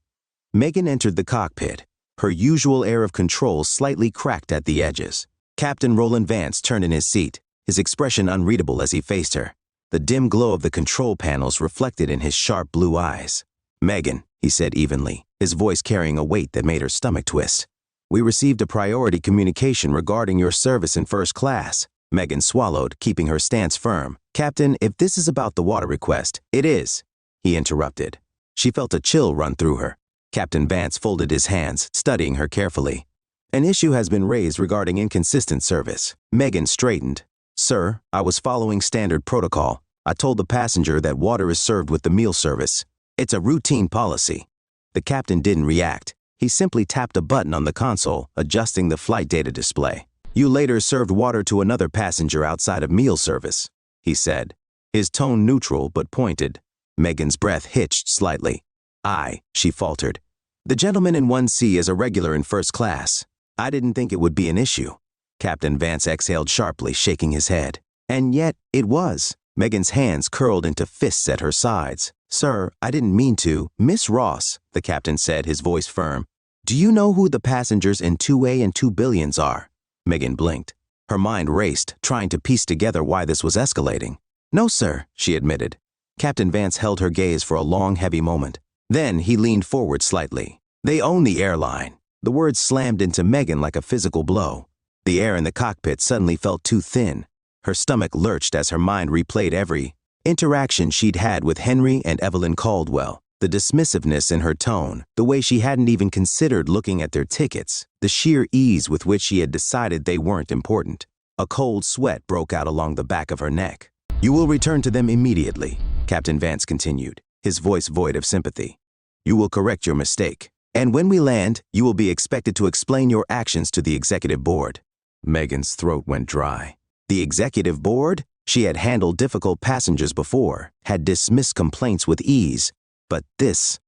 Megan entered the cockpit, her usual air of control slightly cracked at the edges. Captain Roland Vance turned in his seat, his expression unreadable as he faced her. The dim glow of the control panels reflected in his sharp blue eyes. "Megan," he said evenly, his voice carrying a weight that made her stomach twist. "We received a priority communication regarding your service in first class." Megan swallowed, keeping her stance firm. "Captain, if this is about the water request." "It is," he interrupted. She felt a chill run through her. Captain Vance folded his hands, studying her carefully. "An issue has been raised regarding inconsistent service." Megan straightened. "Sir, I was following standard protocol. I told the passenger that water is served with the meal service. It's a routine policy." The captain didn't react. He simply tapped a button on the console, adjusting the flight data display. "You later served water to another passenger outside of meal service," he said, his tone neutral but pointed. Megan's breath hitched slightly. "Aye," she faltered. "The gentleman in 1C is a regular in first class. I didn't think it would be an issue." Captain Vance exhaled sharply, shaking his head. "And yet, it was." Megan's hands curled into fists at her sides. "Sir, I didn't mean to." "Miss Ross," the captain said, his voice firm. "Do you know who the passengers in 2A and 2 billions are?" Megan blinked. Her mind raced, trying to piece together why this was escalating. "No, sir," she admitted. Captain Vance held her gaze for a long, heavy moment. Then he leaned forward slightly. "They own the airline." The words slammed into Megan like a physical blow. The air in the cockpit suddenly felt too thin. Her stomach lurched as her mind replayed every interaction she'd had with Henry and Evelyn Caldwell. The dismissiveness in her tone, the way she hadn't even considered looking at their tickets, the sheer ease with which she had decided they weren't important. A cold sweat broke out along the back of her neck. "You will return to them immediately," Captain Vance continued, his voice void of sympathy. "You will correct your mistake. And when we land, you will be expected to explain your actions to the executive board." Megan's throat went dry. The executive board? She had handled difficult passengers before, had dismissed complaints with ease. But this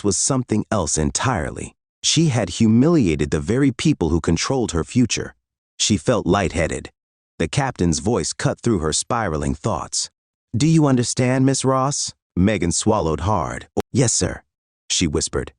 was something else entirely. She had humiliated the very people who controlled her future. She felt lightheaded. The captain's voice cut through her spiraling thoughts. "Do you understand, Miss Ross?" Megan swallowed hard. "Yes, sir," she whispered.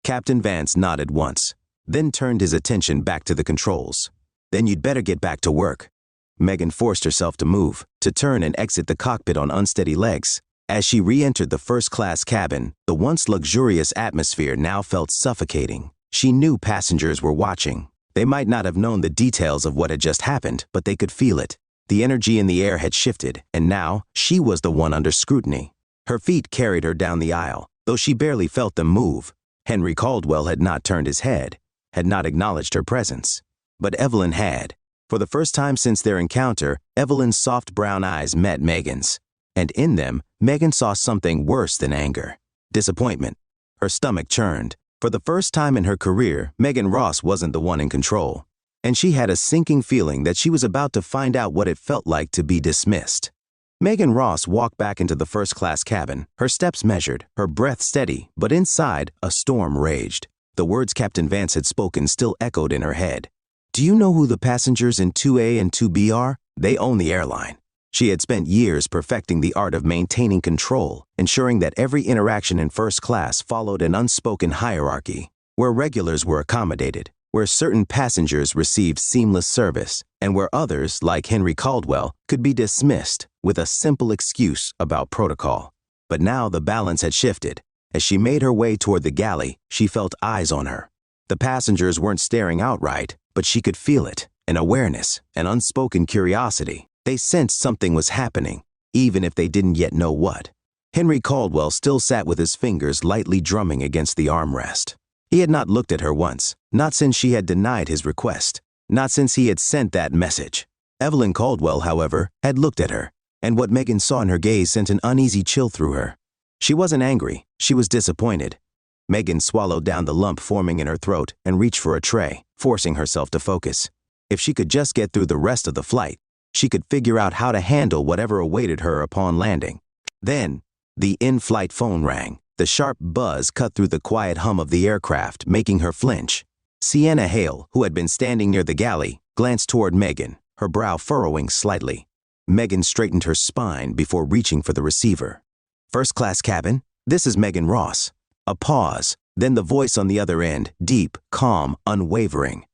Captain Vance nodded once, then turned his attention back to the controls. "Then you'd better get back to work." Megan forced herself to move, to turn and exit the cockpit on unsteady legs. As she re-entered the first-class cabin, the once luxurious atmosphere now felt suffocating. She knew passengers were watching. They might not have known the details of what had just happened, but they could feel it. The energy in the air had shifted, and now she was the one under scrutiny. Her feet carried her down the aisle, though she barely felt them move. Henry Caldwell had not turned his head, had not acknowledged her presence. But Evelyn had. For the first time since their encounter, Evelyn's soft brown eyes met Megan's. And in them, Megan saw something worse than anger. Disappointment. Her stomach churned. For the first time in her career, Megan Ross wasn't the one in control. And she had a sinking feeling that she was about to find out what it felt like to be dismissed. Megan Ross walked back into the first-class cabin, her steps measured, her breath steady, but inside, a storm raged. The words Captain Vance had spoken still echoed in her head. Do you know who the passengers in 2A and 2B are? They own the airline. She had spent years perfecting the art of maintaining control, ensuring that every interaction in first class followed an unspoken hierarchy, where regulars were accommodated, where certain passengers received seamless service, and where others, like Henry Caldwell, could be dismissed with a simple excuse about protocol. But now the balance had shifted. As she made her way toward the galley, she felt eyes on her. The passengers weren't staring outright, but she could feel it, an awareness, an unspoken curiosity. They sensed something was happening, even if they didn't yet know what. Henry Caldwell still sat with his fingers lightly drumming against the armrest. He had not looked at her once, not since she had denied his request, not since he had sent that message. Evelyn Caldwell, however, had looked at her, and what Megan saw in her gaze sent an uneasy chill through her. She wasn't angry, she was disappointed. Megan swallowed down the lump forming in her throat and reached for a tray, forcing herself to focus. If she could just get through the rest of the flight, she could figure out how to handle whatever awaited her upon landing. Then, the in-flight phone rang. The sharp buzz cut through the quiet hum of the aircraft, making her flinch. Sienna Hale, who had been standing near the galley, glanced toward Megan, her brow furrowing slightly. Megan straightened her spine before reaching for the receiver. First class cabin, this is Megan Ross. A pause, then the voice on the other end, deep, calm, unwavering.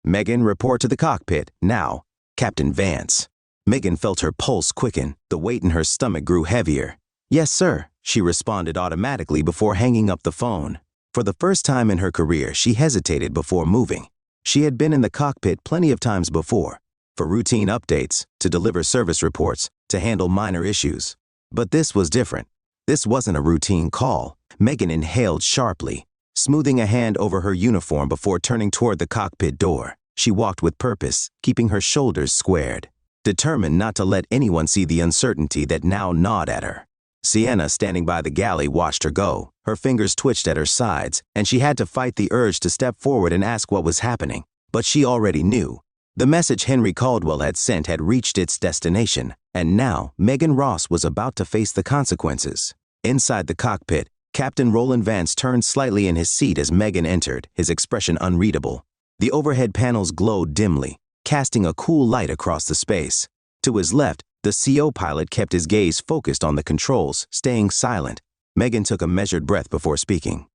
Megan, report to the cockpit, now. Captain Vance. Megan felt her pulse quicken, the weight in her stomach grew heavier. Yes, sir, she responded automatically before hanging up the phone. For the first time in her career, she hesitated before moving. She had been in the cockpit plenty of times before, for routine updates, to deliver service reports, to handle minor issues. But this was different. This wasn't a routine call. Megan inhaled sharply, smoothing a hand over her uniform before turning toward the cockpit door. She walked with purpose, keeping her shoulders squared, determined not to let anyone see the uncertainty that now gnawed at her. Sienna, standing by the galley, watched her go. Her fingers twitched at her sides, and she had to fight the urge to step forward and ask what was happening. But she already knew. The message Henry Caldwell had sent had reached its destination, and now Megan Ross was about to face the consequences. Inside the cockpit, Captain Roland Vance turned slightly in his seat as Megan entered, his expression unreadable. The overhead panels glowed dimly, casting a cool light across the space. To his left, the CO pilot kept his gaze focused on the controls, staying silent. Megan took a measured breath before speaking.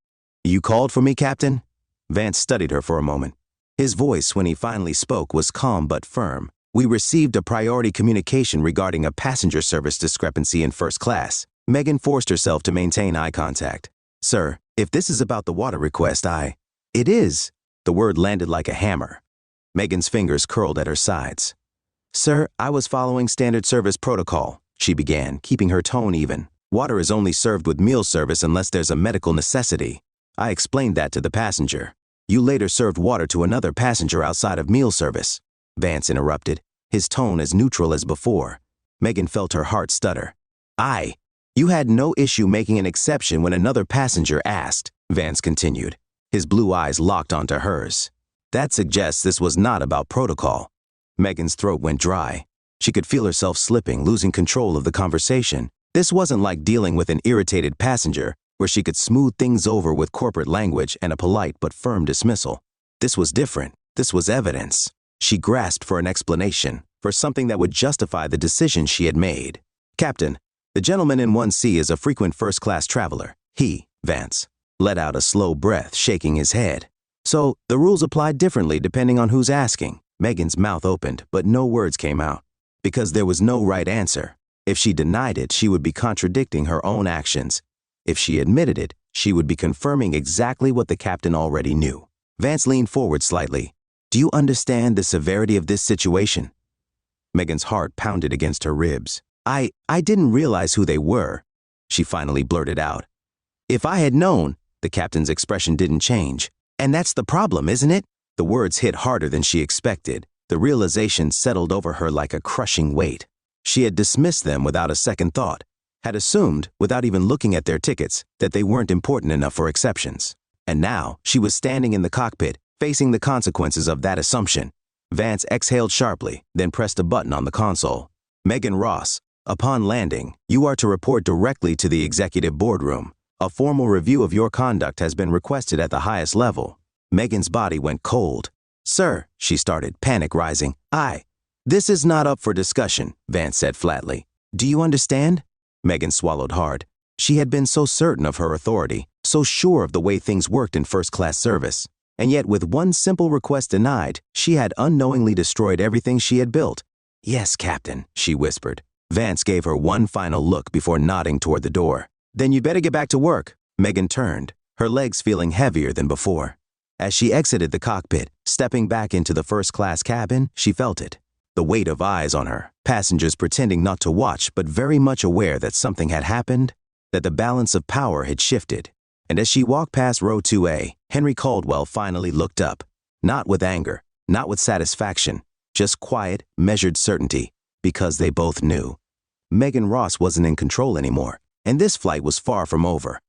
You called for me, Captain? Vance studied her for a moment. His voice, when he finally spoke, was calm but firm. We received a priority communication regarding a passenger service discrepancy in first class. Megan forced herself to maintain eye contact. Sir, if this is about the water request, It is. The word landed like a hammer. Megan's fingers curled at her sides. Sir, I was following standard service protocol, she began, keeping her tone even. Water is only served with meal service unless there's a medical necessity. I explained that to the passenger. You later served water to another passenger outside of meal service. Vance interrupted, his tone as neutral as before. Megan felt her heart stutter. You had no issue making an exception when another passenger asked, Vance continued. His blue eyes locked onto hers. That suggests this was not about protocol. Megan's throat went dry. She could feel herself slipping, losing control of the conversation. This wasn't like dealing with an irritated passenger, where she could smooth things over with corporate language and a polite but firm dismissal. This was different. This was evidence. She grasped for an explanation, for something that would justify the decision she had made. Captain, the gentleman in 1C is a frequent first-class traveler. He, Vance, let out a slow breath, shaking his head. So, the rules applied differently depending on who's asking. Megan's mouth opened, but no words came out. Because there was no right answer. If she denied it, she would be contradicting her own actions. If she admitted it, she would be confirming exactly what the captain already knew. Vance leaned forward slightly. Do you understand the severity of this situation? Megan's heart pounded against her ribs. I didn't realize who they were, she finally blurted out. If I had known, the captain's expression didn't change. And that's the problem, isn't it? The words hit harder than she expected. The realization settled over her like a crushing weight. She had dismissed them without a second thought, had assumed, without even looking at their tickets, that they weren't important enough for exceptions. And now, she was standing in the cockpit, facing the consequences of that assumption. Vance exhaled sharply, then pressed a button on the console. Megan Ross, upon landing, you are to report directly to the executive boardroom. A formal review of your conduct has been requested at the highest level. Megan's body went cold. Sir, she started, panic rising. This is not up for discussion, Vance said flatly. Do you understand? Megan swallowed hard. She had been so certain of her authority, so sure of the way things worked in first-class service. And yet with one simple request denied, she had unknowingly destroyed everything she had built. Yes, Captain, she whispered. Vance gave her one final look before nodding toward the door. Then you'd better get back to work. Megan turned, her legs feeling heavier than before. As she exited the cockpit, stepping back into the first-class cabin, she felt it. The weight of eyes on her, passengers pretending not to watch but very much aware that something had happened, that the balance of power had shifted. And as she walked past row 2A, Henry Caldwell finally looked up. Not with anger, not with satisfaction, just quiet, measured certainty, because they both knew. Megan Ross wasn't in control anymore, and this flight was far from over.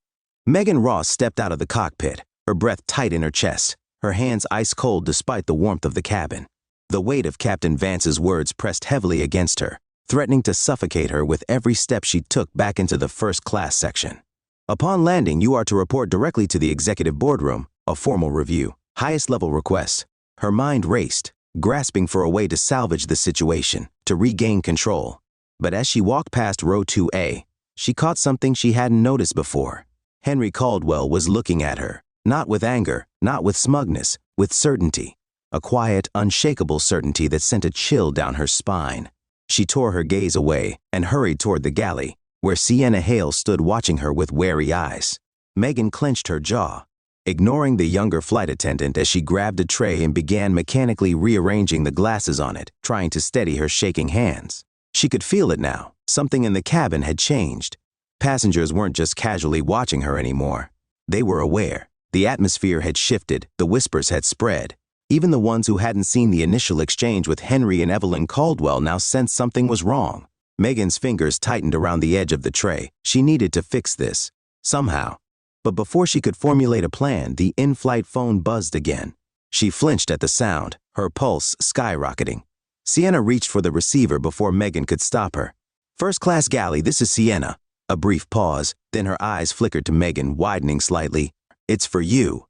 Megan Ross stepped out of the cockpit, her breath tight in her chest, her hands ice cold despite the warmth of the cabin. The weight of Captain Vance's words pressed heavily against her, threatening to suffocate her with every step she took back into the first-class section. Upon landing, you are to report directly to the executive boardroom, a formal review, highest-level request. Her mind raced, grasping for a way to salvage the situation, to regain control. But as she walked past row 2A, she caught something she hadn't noticed before. Henry Caldwell was looking at her, not with anger, not with smugness, with certainty. A quiet, unshakable certainty that sent a chill down her spine. She tore her gaze away and hurried toward the galley, where Sienna Hale stood watching her with wary eyes. Megan clenched her jaw, ignoring the younger flight attendant as she grabbed a tray and began mechanically rearranging the glasses on it, trying to steady her shaking hands. She could feel it now. Something in the cabin had changed. Passengers weren't just casually watching her anymore. They were aware. The atmosphere had shifted, the whispers had spread. Even the ones who hadn't seen the initial exchange with Henry and Evelyn Caldwell now sensed something was wrong. Megan's fingers tightened around the edge of the tray. She needed to fix this, somehow. But before she could formulate a plan, the in-flight phone buzzed again. She flinched at the sound, her pulse skyrocketing. Sienna reached for the receiver before Megan could stop her. First-class galley, this is Sienna. A brief pause, then her eyes flickered to Megan, widening slightly. It's for you.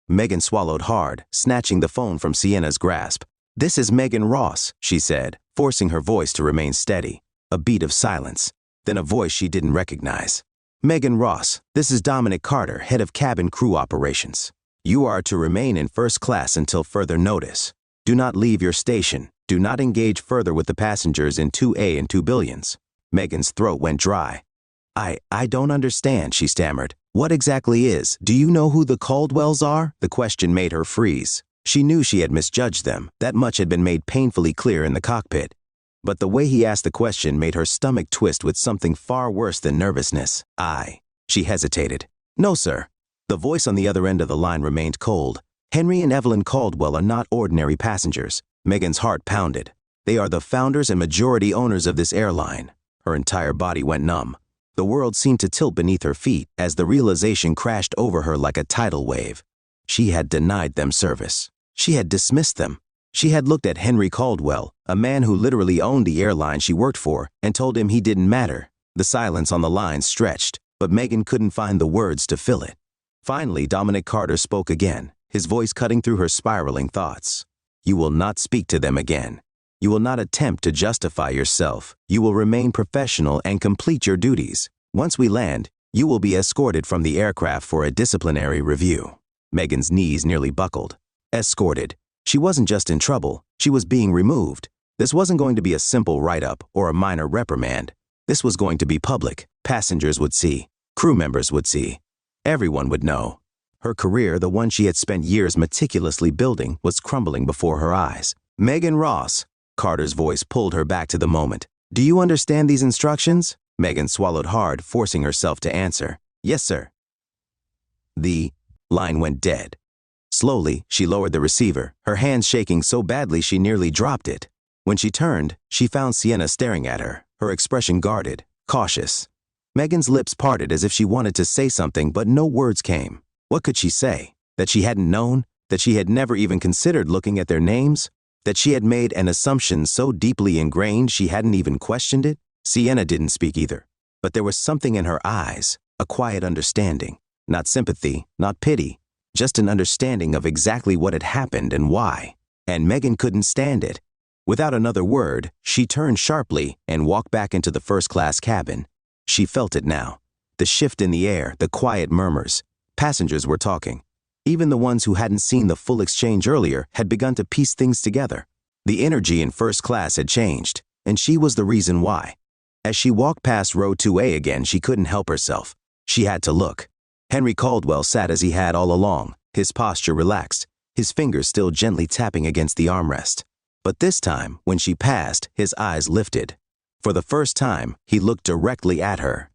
Megan swallowed hard, snatching the phone from Sienna's grasp. This is Megan Ross, she said, forcing her voice to remain steady. A beat of silence, then a voice she didn't recognize. Megan Ross, this is Dominic Carter, head of cabin crew operations. You are to remain in first class until further notice. Do not leave your station. Do not engage further with the passengers in 2A and 2 billions. Megan's throat went dry. I don't understand, she stammered. What exactly is? Do you know who the Caldwells are? The question made her freeze. She knew she had misjudged them. That much had been made painfully clear in the cockpit. But the way he asked the question made her stomach twist with something far worse than nervousness. She hesitated. No, sir. The voice on the other end of the line remained cold. Henry and Evelyn Caldwell are not ordinary passengers. Megan's heart pounded. They are the founders and majority owners of this airline. Her entire body went numb. The world seemed to tilt beneath her feet as the realization crashed over her like a tidal wave. She had denied them service. She had dismissed them. She had looked at Henry Caldwell, a man who literally owned the airline she worked for, and told him he didn't matter. The silence on the line stretched, but Megan couldn't find the words to fill it. Finally, Dominic Carter spoke again, his voice cutting through her spiraling thoughts. You will not speak to them again. You will not attempt to justify yourself. You will remain professional and complete your duties. Once we land, you will be escorted from the aircraft for a disciplinary review. Megan's knees nearly buckled. Escorted. She wasn't just in trouble, she was being removed. This wasn't going to be a simple write-up or a minor reprimand. This was going to be public. Passengers would see. Crew members would see. Everyone would know. Her career, the one she had spent years meticulously building, was crumbling before her eyes. Megan Ross. Carter's voice pulled her back to the moment. Do you understand these instructions? Megan swallowed hard, forcing herself to answer. Yes, sir. The line went dead. Slowly, she lowered the receiver, her hands shaking so badly she nearly dropped it. When she turned, she found Sienna staring at her, her expression guarded, cautious. Megan's lips parted as if she wanted to say something, but no words came. What could she say? That she hadn't known? That she had never even considered looking at their names? That she had made an assumption so deeply ingrained she hadn't even questioned it? Sienna didn't speak either, but there was something in her eyes, A quiet understanding. Not sympathy, not pity. Just an understanding of exactly what had happened and why. And Megan couldn't stand it. Without another word, she turned sharply and walked back into the first-class cabin. She felt it now. The shift in the air, the quiet murmurs. Passengers were talking. Even the ones who hadn't seen the full exchange earlier had begun to piece things together. The energy in first class had changed, and she was the reason why. As she walked past row 2A again, she couldn't help herself. She had to look. Henry Caldwell sat as he had all along, his posture relaxed, his fingers still gently tapping against the armrest. But this time, when she passed, his eyes lifted. For the first time, he looked directly at her.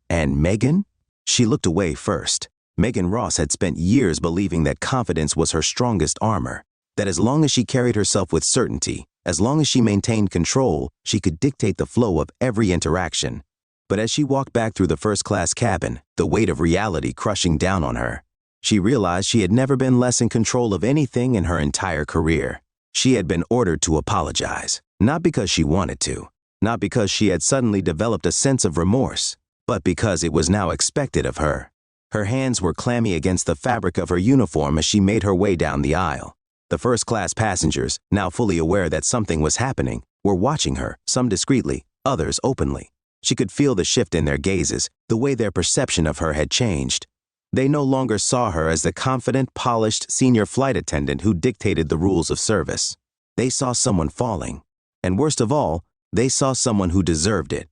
And Megan? She looked away first. Megan Ross had spent years believing that confidence was her strongest armor, that as long as she carried herself with certainty, as long as she maintained control, she could dictate the flow of every interaction. But as she walked back through the first-class cabin, the weight of reality crushing down on her, she realized she had never been less in control of anything in her entire career. She had been ordered to apologize, not because she wanted to, not because she had suddenly developed a sense of remorse, but because it was now expected of her. Her hands were clammy against the fabric of her uniform as she made her way down the aisle. The first-class passengers, now fully aware that something was happening, were watching her, some discreetly, others openly. She could feel the shift in their gazes, the way their perception of her had changed. They no longer saw her as the confident, polished senior flight attendant who dictated the rules of service. They saw someone falling. And worst of all, they saw someone who deserved it.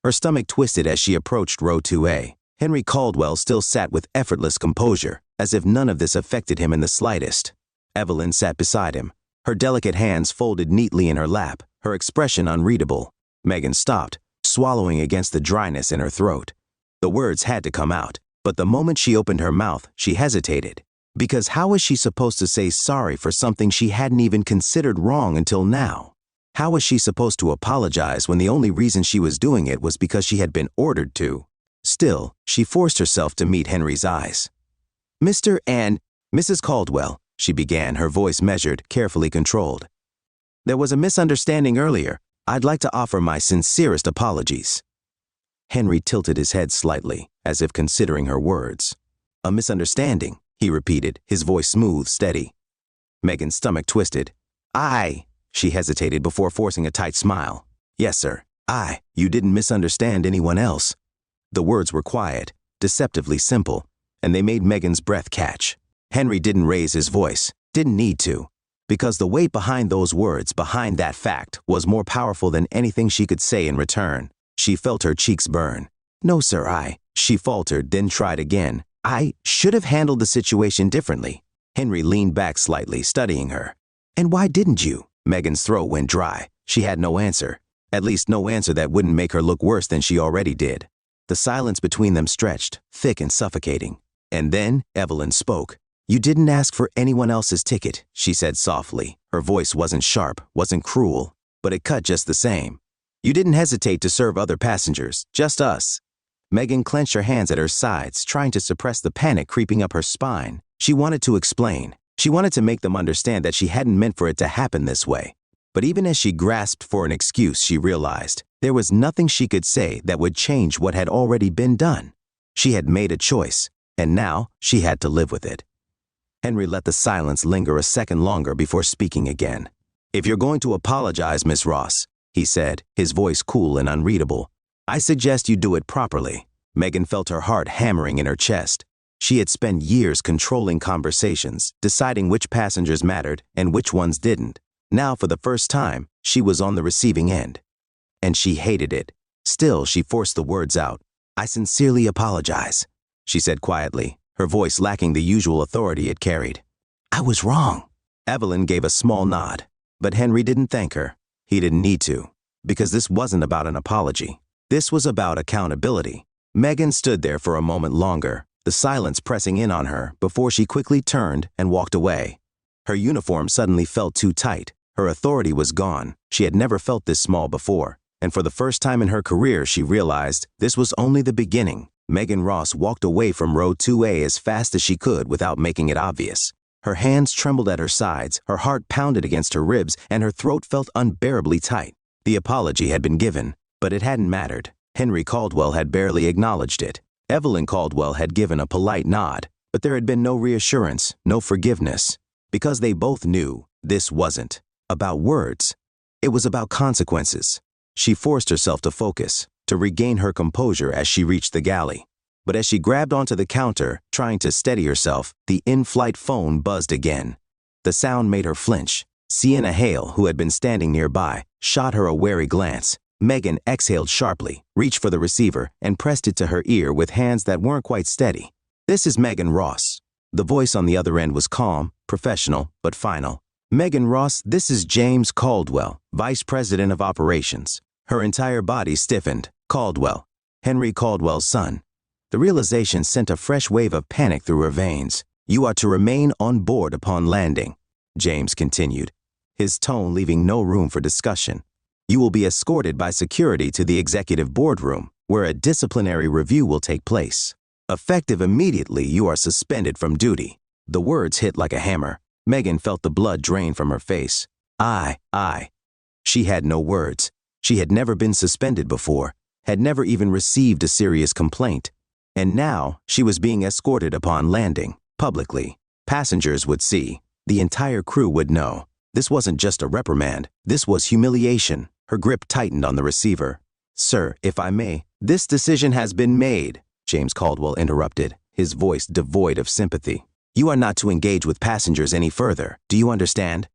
Her stomach twisted as she approached row 2A. Henry Caldwell still sat with effortless composure, as if none of this affected him in the slightest. Evelyn sat beside him, her delicate hands folded neatly in her lap, her expression unreadable. Megan stopped, swallowing against the dryness in her throat. The words had to come out, but the moment she opened her mouth, she hesitated. Because how was she supposed to say sorry for something she hadn't even considered wrong until now? How was she supposed to apologize when the only reason she was doing it was because she had been ordered to? Still, she forced herself to meet Henry's eyes. "Mr. and Mrs. Caldwell," she began, her voice measured, carefully controlled. "There was a misunderstanding earlier. I'd like to offer my sincerest apologies." Henry tilted his head slightly, as if considering her words. "A misunderstanding," he repeated, his voice smooth, steady. Megan's stomach twisted. She hesitated before forcing a tight smile. "Yes, sir. You didn't misunderstand anyone else." The words were quiet, deceptively simple, and they made Megan's breath catch. Henry didn't raise his voice, didn't need to, because the weight behind those words, behind that fact, was more powerful than anything she could say in return. She felt her cheeks burn. "No, sir, she faltered, then tried again. "I should have handled the situation differently." Henry leaned back slightly, studying her. "And why didn't you?" Megan's throat went dry. She had no answer. At least no answer that wouldn't make her look worse than she already did. The silence between them stretched, thick and suffocating. And then Evelyn spoke. "You didn't ask for anyone else's ticket," she said softly. Her voice wasn't sharp, wasn't cruel, but it cut just the same. "You didn't hesitate to serve other passengers, just us." Megan clenched her hands at her sides, trying to suppress the panic creeping up her spine. She wanted to explain. She wanted to make them understand that she hadn't meant for it to happen this way. But even as she grasped for an excuse, she realized there was nothing she could say that would change what had already been done. She had made a choice, and now she had to live with it. Henry let the silence linger a second longer before speaking again. "If you're going to apologize, Miss Ross," he said, his voice cool and unreadable, "I suggest you do it properly." Megan felt her heart hammering in her chest. She had spent years controlling conversations, deciding which passengers mattered and which ones didn't. Now, for the first time, she was on the receiving end. And she hated it. Still, she forced the words out. "I sincerely apologize," she said quietly, her voice lacking the usual authority it carried. "I was wrong." Evelyn gave a small nod, but Henry didn't thank her. He didn't need to, because this wasn't about an apology. This was about accountability. Megan stood there for a moment longer, the silence pressing in on her before she quickly turned and walked away. Her uniform suddenly felt too tight. Her authority was gone. She had never felt this small before, and for the first time in her career, she realized this was only the beginning. Megan Ross walked away from row 2A as fast as she could without making it obvious. Her hands trembled at her sides, her heart pounded against her ribs, and her throat felt unbearably tight. The apology had been given, but it hadn't mattered. Henry Caldwell had barely acknowledged it. Evelyn Caldwell had given a polite nod, but there had been no reassurance, no forgiveness, because they both knew this wasn't about words. It was about consequences. She forced herself to focus, to regain her composure as she reached the galley. But as she grabbed onto the counter, trying to steady herself, the in-flight phone buzzed again. The sound made her flinch. Sienna Hale, who had been standing nearby, shot her a wary glance. Megan exhaled sharply, reached for the receiver, and pressed it to her ear with hands that weren't quite steady. "This is Megan Ross." The voice on the other end was calm, professional, but final. "Megan Ross, this is James Caldwell, Vice President of Operations." Her entire body stiffened. Caldwell, Henry Caldwell's son. The realization sent a fresh wave of panic through her veins. "You are to remain on board upon landing," James continued, his tone leaving no room for discussion. "You will be escorted by security to the executive boardroom, where a disciplinary review will take place. Effective immediately, you are suspended from duty." The words hit like a hammer. Megan felt the blood drain from her face. I. She had no words. She had never been suspended before, had never even received a serious complaint. And now, she was being escorted upon landing, publicly. Passengers would see. The entire crew would know. This wasn't just a reprimand. This was humiliation. Her grip tightened on the receiver. "Sir, if I may, this decision has been made," James Caldwell interrupted, his voice devoid of sympathy. "You are not to engage with passengers any further. Do you understand?"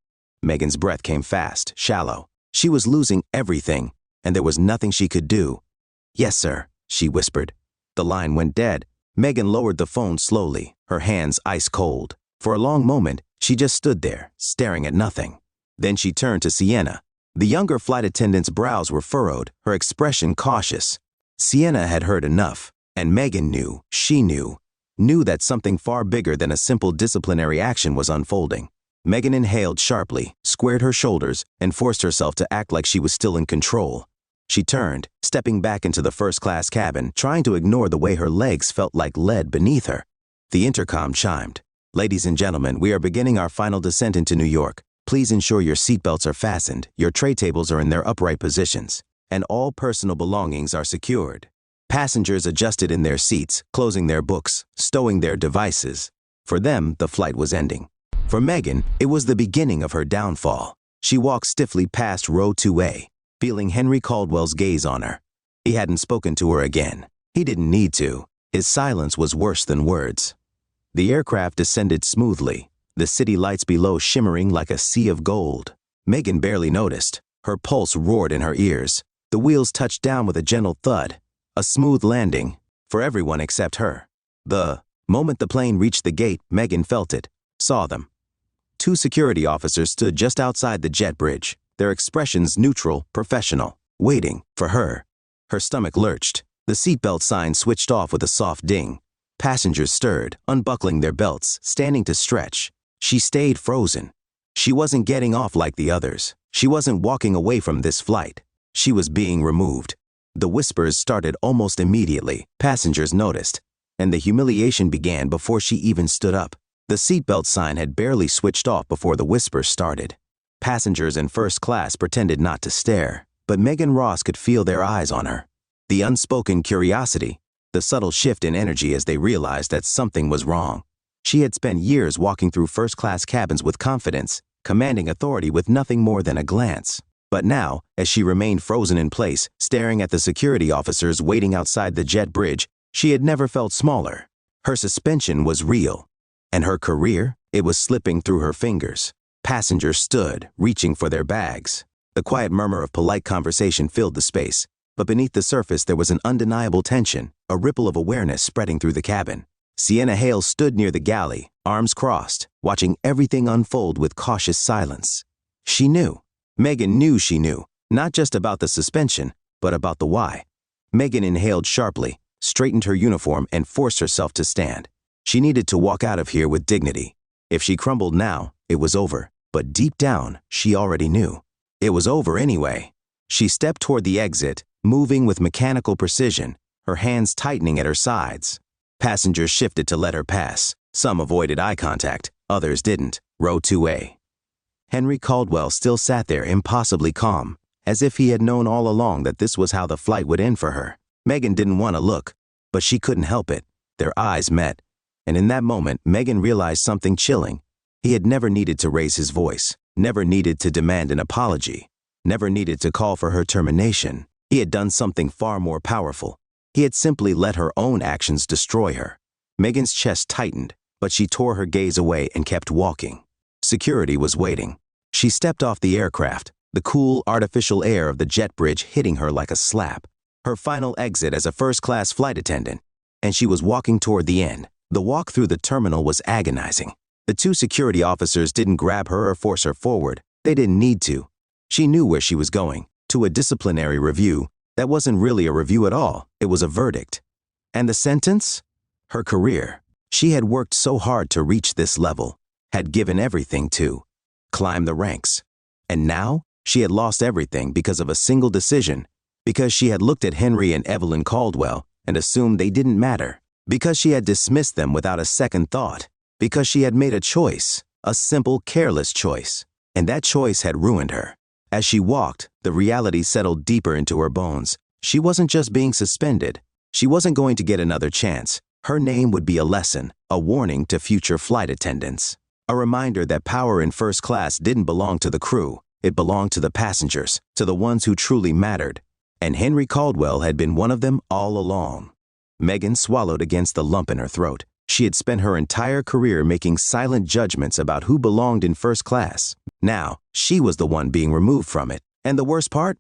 Megan's breath came fast, shallow. She was losing everything, and there was nothing she could do. "Yes, sir," she whispered. The line went dead. Megan lowered the phone slowly, her hands ice cold. For a long moment, she just stood there, staring at nothing. Then she turned to Sienna. The younger flight attendant's brows were furrowed, her expression cautious. Sienna had heard enough, and Megan knew, she knew that something far bigger than a simple disciplinary action was unfolding. Megan inhaled sharply, squared her shoulders, and forced herself to act like she was still in control. She turned, stepping back into the first-class cabin, trying to ignore the way her legs felt like lead beneath her. The intercom chimed. "Ladies and gentlemen, we are beginning our final descent into New York. Please ensure your seatbelts are fastened, your tray tables are in their upright positions, and all personal belongings are secured." Passengers adjusted in their seats, closing their books, stowing their devices. For them, the flight was ending. For Megan, it was the beginning of her downfall. She walked stiffly past row 2A, feeling Henry Caldwell's gaze on her. He hadn't spoken to her again. He didn't need to. His silence was worse than words. The aircraft descended smoothly, the city lights below shimmering like a sea of gold. Megan barely noticed. Her pulse roared in her ears. The wheels touched down with a gentle thud. A smooth landing, for everyone except her. The moment the plane reached the gate, Megan felt it, saw them. 2 security officers stood just outside the jet bridge, their expressions neutral, professional, waiting for her. Her stomach lurched. The seatbelt sign switched off with a soft ding. Passengers stirred, unbuckling their belts, standing to stretch. She stayed frozen. She wasn't getting off like the others. She wasn't walking away from this flight. She was being removed. The whispers started almost immediately. Passengers noticed, and the humiliation began before she even stood up. The seatbelt sign had barely switched off before the whispers started. Passengers in first class pretended not to stare, but Megan Ross could feel their eyes on her. The unspoken curiosity, the subtle shift in energy as they realized that something was wrong. She had spent years walking through first-class cabins with confidence, commanding authority with nothing more than a glance. But now, as she remained frozen in place, staring at the security officers waiting outside the jet bridge, she had never felt smaller. Her suspension was real. And her career? It was slipping through her fingers. Passengers stood, reaching for their bags. The quiet murmur of polite conversation filled the space, but beneath the surface there was an undeniable tension, a ripple of awareness spreading through the cabin. Sienna Hale stood near the galley, arms crossed, watching everything unfold with cautious silence. She knew. Megan knew she knew, not just about the suspension, but about the why. Megan inhaled sharply, straightened her uniform, and forced herself to stand. She needed to walk out of here with dignity. If she crumbled now, it was over. But deep down, she already knew. It was over anyway. She stepped toward the exit, moving with mechanical precision, her hands tightening at her sides. Passengers shifted to let her pass. Some avoided eye contact, others didn't. Row 2A. Henry Caldwell still sat there impossibly calm, as if he had known all along that this was how the flight would end for her. Megan didn't want to look. but she couldn't help it. Their eyes met, and in that moment, Megan realized something chilling. He had never needed to raise his voice, never needed to demand an apology, never needed to call for her termination. He had done something far more powerful. He had simply let her own actions destroy her. Megan's chest tightened, but she tore her gaze away and kept walking. Security was waiting. She stepped off the aircraft, the cool, artificial air of the jet bridge hitting her like a slap. Her final exit as a first-class flight attendant, and she was walking toward the end. The walk through the terminal was agonizing. The two security officers didn't grab her or force her forward. They didn't need to. She knew where she was going, to a disciplinary review. That wasn't really a review at all. It was a verdict. And the sentence? Her career. She had worked so hard to reach this level, had given everything to climb the ranks. And now, she had lost everything because of a single decision, because she had looked at Henry and Evelyn Caldwell and assumed they didn't matter, because she had dismissed them without a second thought, because she had made a choice, a simple, careless choice, and that choice had ruined her. As she walked, the reality settled deeper into her bones. She wasn't just being suspended. She wasn't going to get another chance. Her name would be a lesson, a warning to future flight attendants. A reminder that power in first class didn't belong to the crew. It belonged to the passengers, to the ones who truly mattered. And Henry Caldwell had been one of them all along. Megan swallowed against the lump in her throat. She had spent her entire career making silent judgments about who belonged in first class. Now, she was the one being removed from it. And the worst part?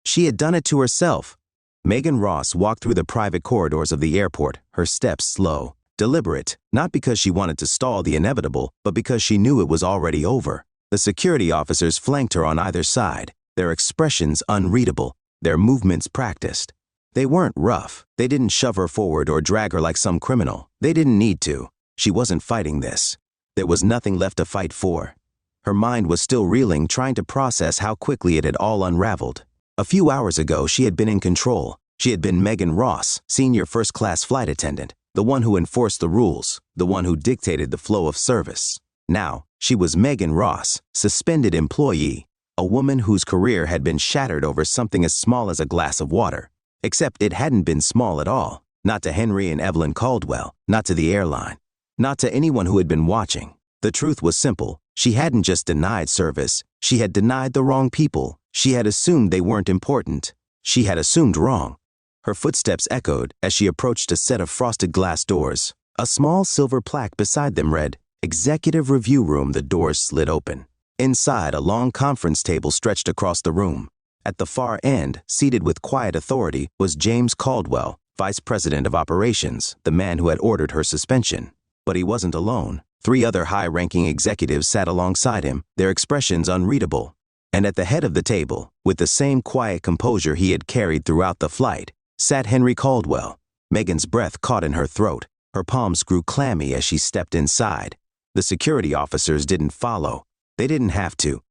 She had done it to herself. Megan Ross walked through the private corridors of the airport, her steps slow, deliberate, not because she wanted to stall the inevitable, but because she knew it was already over. The security officers flanked her on either side, their expressions unreadable, their movements practiced. They weren't rough. They didn't shove her forward or drag her like some criminal. They didn't need to. She wasn't fighting this. There was nothing left to fight for. Her mind was still reeling, trying to process how quickly it had all unraveled. A few hours ago, she had been in control. She had been Megan Ross, senior first-class flight attendant, the one who enforced the rules, the one who dictated the flow of service. Now, she was Megan Ross, suspended employee, a woman whose career had been shattered over something as small as a glass of water. Except it hadn't been small at all. Not to Henry and Evelyn Caldwell, not to the airline, not to anyone who had been watching. The truth was simple. She hadn't just denied service. She had denied the wrong people. She had assumed they weren't important. She had assumed wrong. Her footsteps echoed as she approached a set of frosted glass doors. A small silver plaque beside them read, "Executive Review Room." The doors slid open. Inside, a long conference table stretched across the room. At the far end, seated with quiet authority, was James Caldwell, Vice President of Operations, the man who had ordered her suspension. But he wasn't alone. 3 other high-ranking executives sat alongside him, their expressions unreadable. And at the head of the table, with the same quiet composure he had carried throughout the flight, sat Henry Caldwell. Megan's breath caught in her throat. Her palms grew clammy as she stepped inside. The security officers didn't follow. They didn't have to.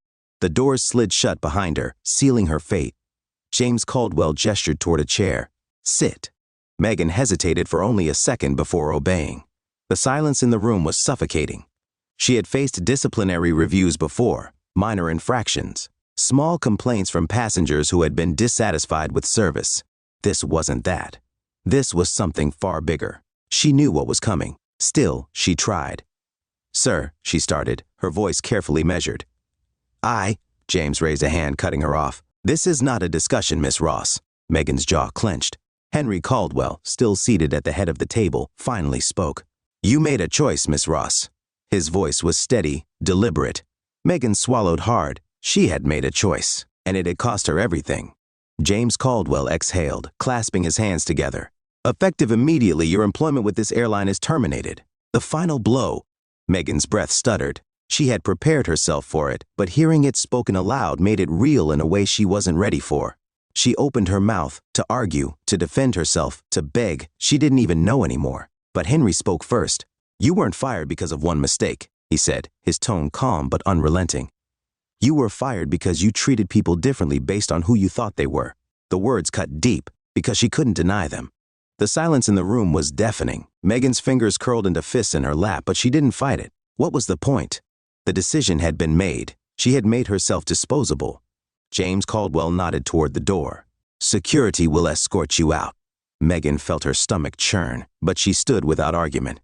The doors slid shut behind her, sealing her fate. James Caldwell gestured toward a chair. "Sit." Megan hesitated for only a second before obeying. The silence in the room was suffocating. She had faced disciplinary reviews before, minor infractions, small complaints from passengers who had been dissatisfied with service. This wasn't that. This was something far bigger. She knew what was coming. Still, she tried. "Sir," she started, her voice carefully measured. James raised a hand, cutting her off. "This is not a discussion, Miss Ross." Megan's jaw clenched. Henry Caldwell, still seated at the head of the table, finally spoke. "You made a choice, Miss Ross." His voice was steady, deliberate. Megan swallowed hard. She had made a choice, and it had cost her everything. James Caldwell exhaled, clasping his hands together. "Effective immediately, your employment with this airline is terminated. The final blow." Megan's breath stuttered. She had prepared herself for it, but hearing it spoken aloud made it real in a way she wasn't ready for. She opened her mouth to argue, to defend herself, to beg. She didn't even know anymore. But Henry spoke first. "You weren't fired because of one mistake," he said, his tone calm but unrelenting. "You were fired because you treated people differently based on who you thought they were." The words cut deep, because she couldn't deny them. The silence in the room was deafening. Megan's fingers curled into fists in her lap, but she didn't fight it. What was the point? The decision had been made. She had made herself disposable. James Caldwell nodded toward the door. "Security will escort you out." Megan felt her stomach churn, but she stood without argument.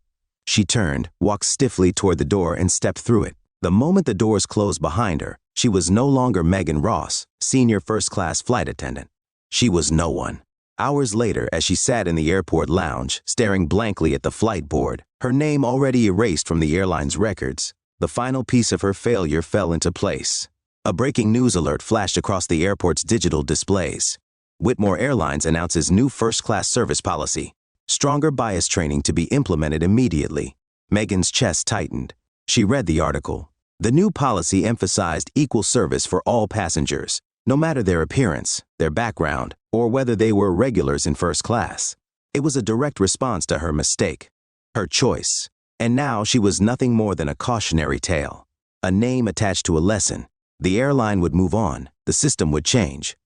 She turned, walked stiffly toward the door, and stepped through it. The moment the doors closed behind her, she was no longer Megan Ross, senior first-class flight attendant. She was no one. Hours later, as she sat in the airport lounge, staring blankly at the flight board, her name already erased from the airline's records, the final piece of her failure fell into place. A breaking news alert flashed across the airport's digital displays. Whitmore Airlines announces new first-class service policy. Stronger bias training to be implemented immediately. Megan's chest tightened. She read the article. The new policy emphasized equal service for all passengers, no matter their appearance, their background, or whether they were regulars in first class. It was a direct response to her mistake, her choice. And now she was nothing more than a cautionary tale. A name attached to a lesson. The airline would move on. The system would change.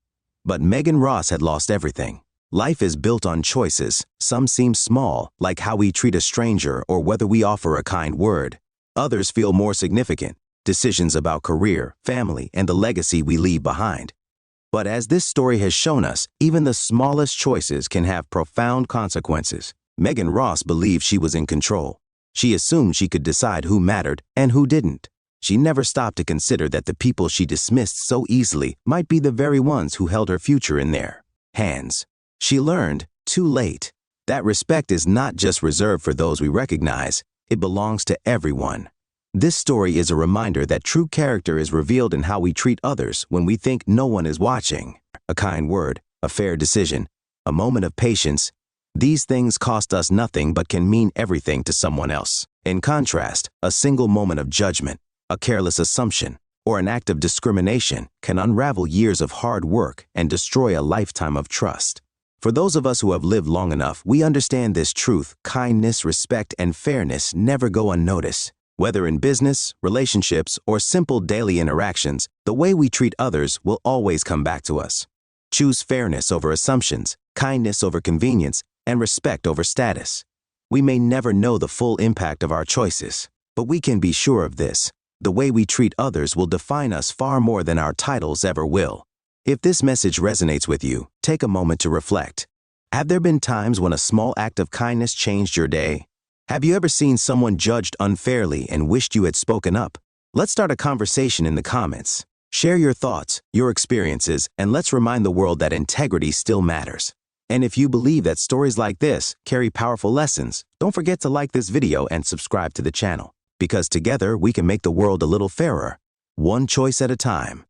But Megan Ross had lost everything. Life is built on choices. Some seem small, like how we treat a stranger or whether we offer a kind word. Others feel more significant. Decisions about career, family, and the legacy we leave behind. But as this story has shown us, even the smallest choices can have profound consequences. Megan Ross believed she was in control. She assumed she could decide who mattered and who didn't. She never stopped to consider that the people she dismissed so easily might be the very ones who held her future in their hands. She learned, too late, that respect is not just reserved for those we recognize, it belongs to everyone. This story is a reminder that true character is revealed in how we treat others when we think no one is watching. A kind word, a fair decision, a moment of patience. These things cost us nothing but can mean everything to someone else. In contrast, a single moment of judgment, a careless assumption, or an act of discrimination can unravel years of hard work and destroy a lifetime of trust. For those of us who have lived long enough, we understand this truth. Kindness, respect, and fairness never go unnoticed. Whether in business, relationships, or simple daily interactions, the way we treat others will always come back to us. Choose fairness over assumptions, kindness over convenience, and respect over status. We may never know the full impact of our choices, but we can be sure of this. The way we treat others will define us far more than our titles ever will. If this message resonates with you, take a moment to reflect. Have there been times when a small act of kindness changed your day? Have you ever seen someone judged unfairly and wished you had spoken up? Let's start a conversation in the comments. Share your thoughts, your experiences, and let's remind the world that integrity still matters. And if you believe that stories like this carry powerful lessons, don't forget to like this video and subscribe to the channel. Because together we can make the world a little fairer, one choice at a time.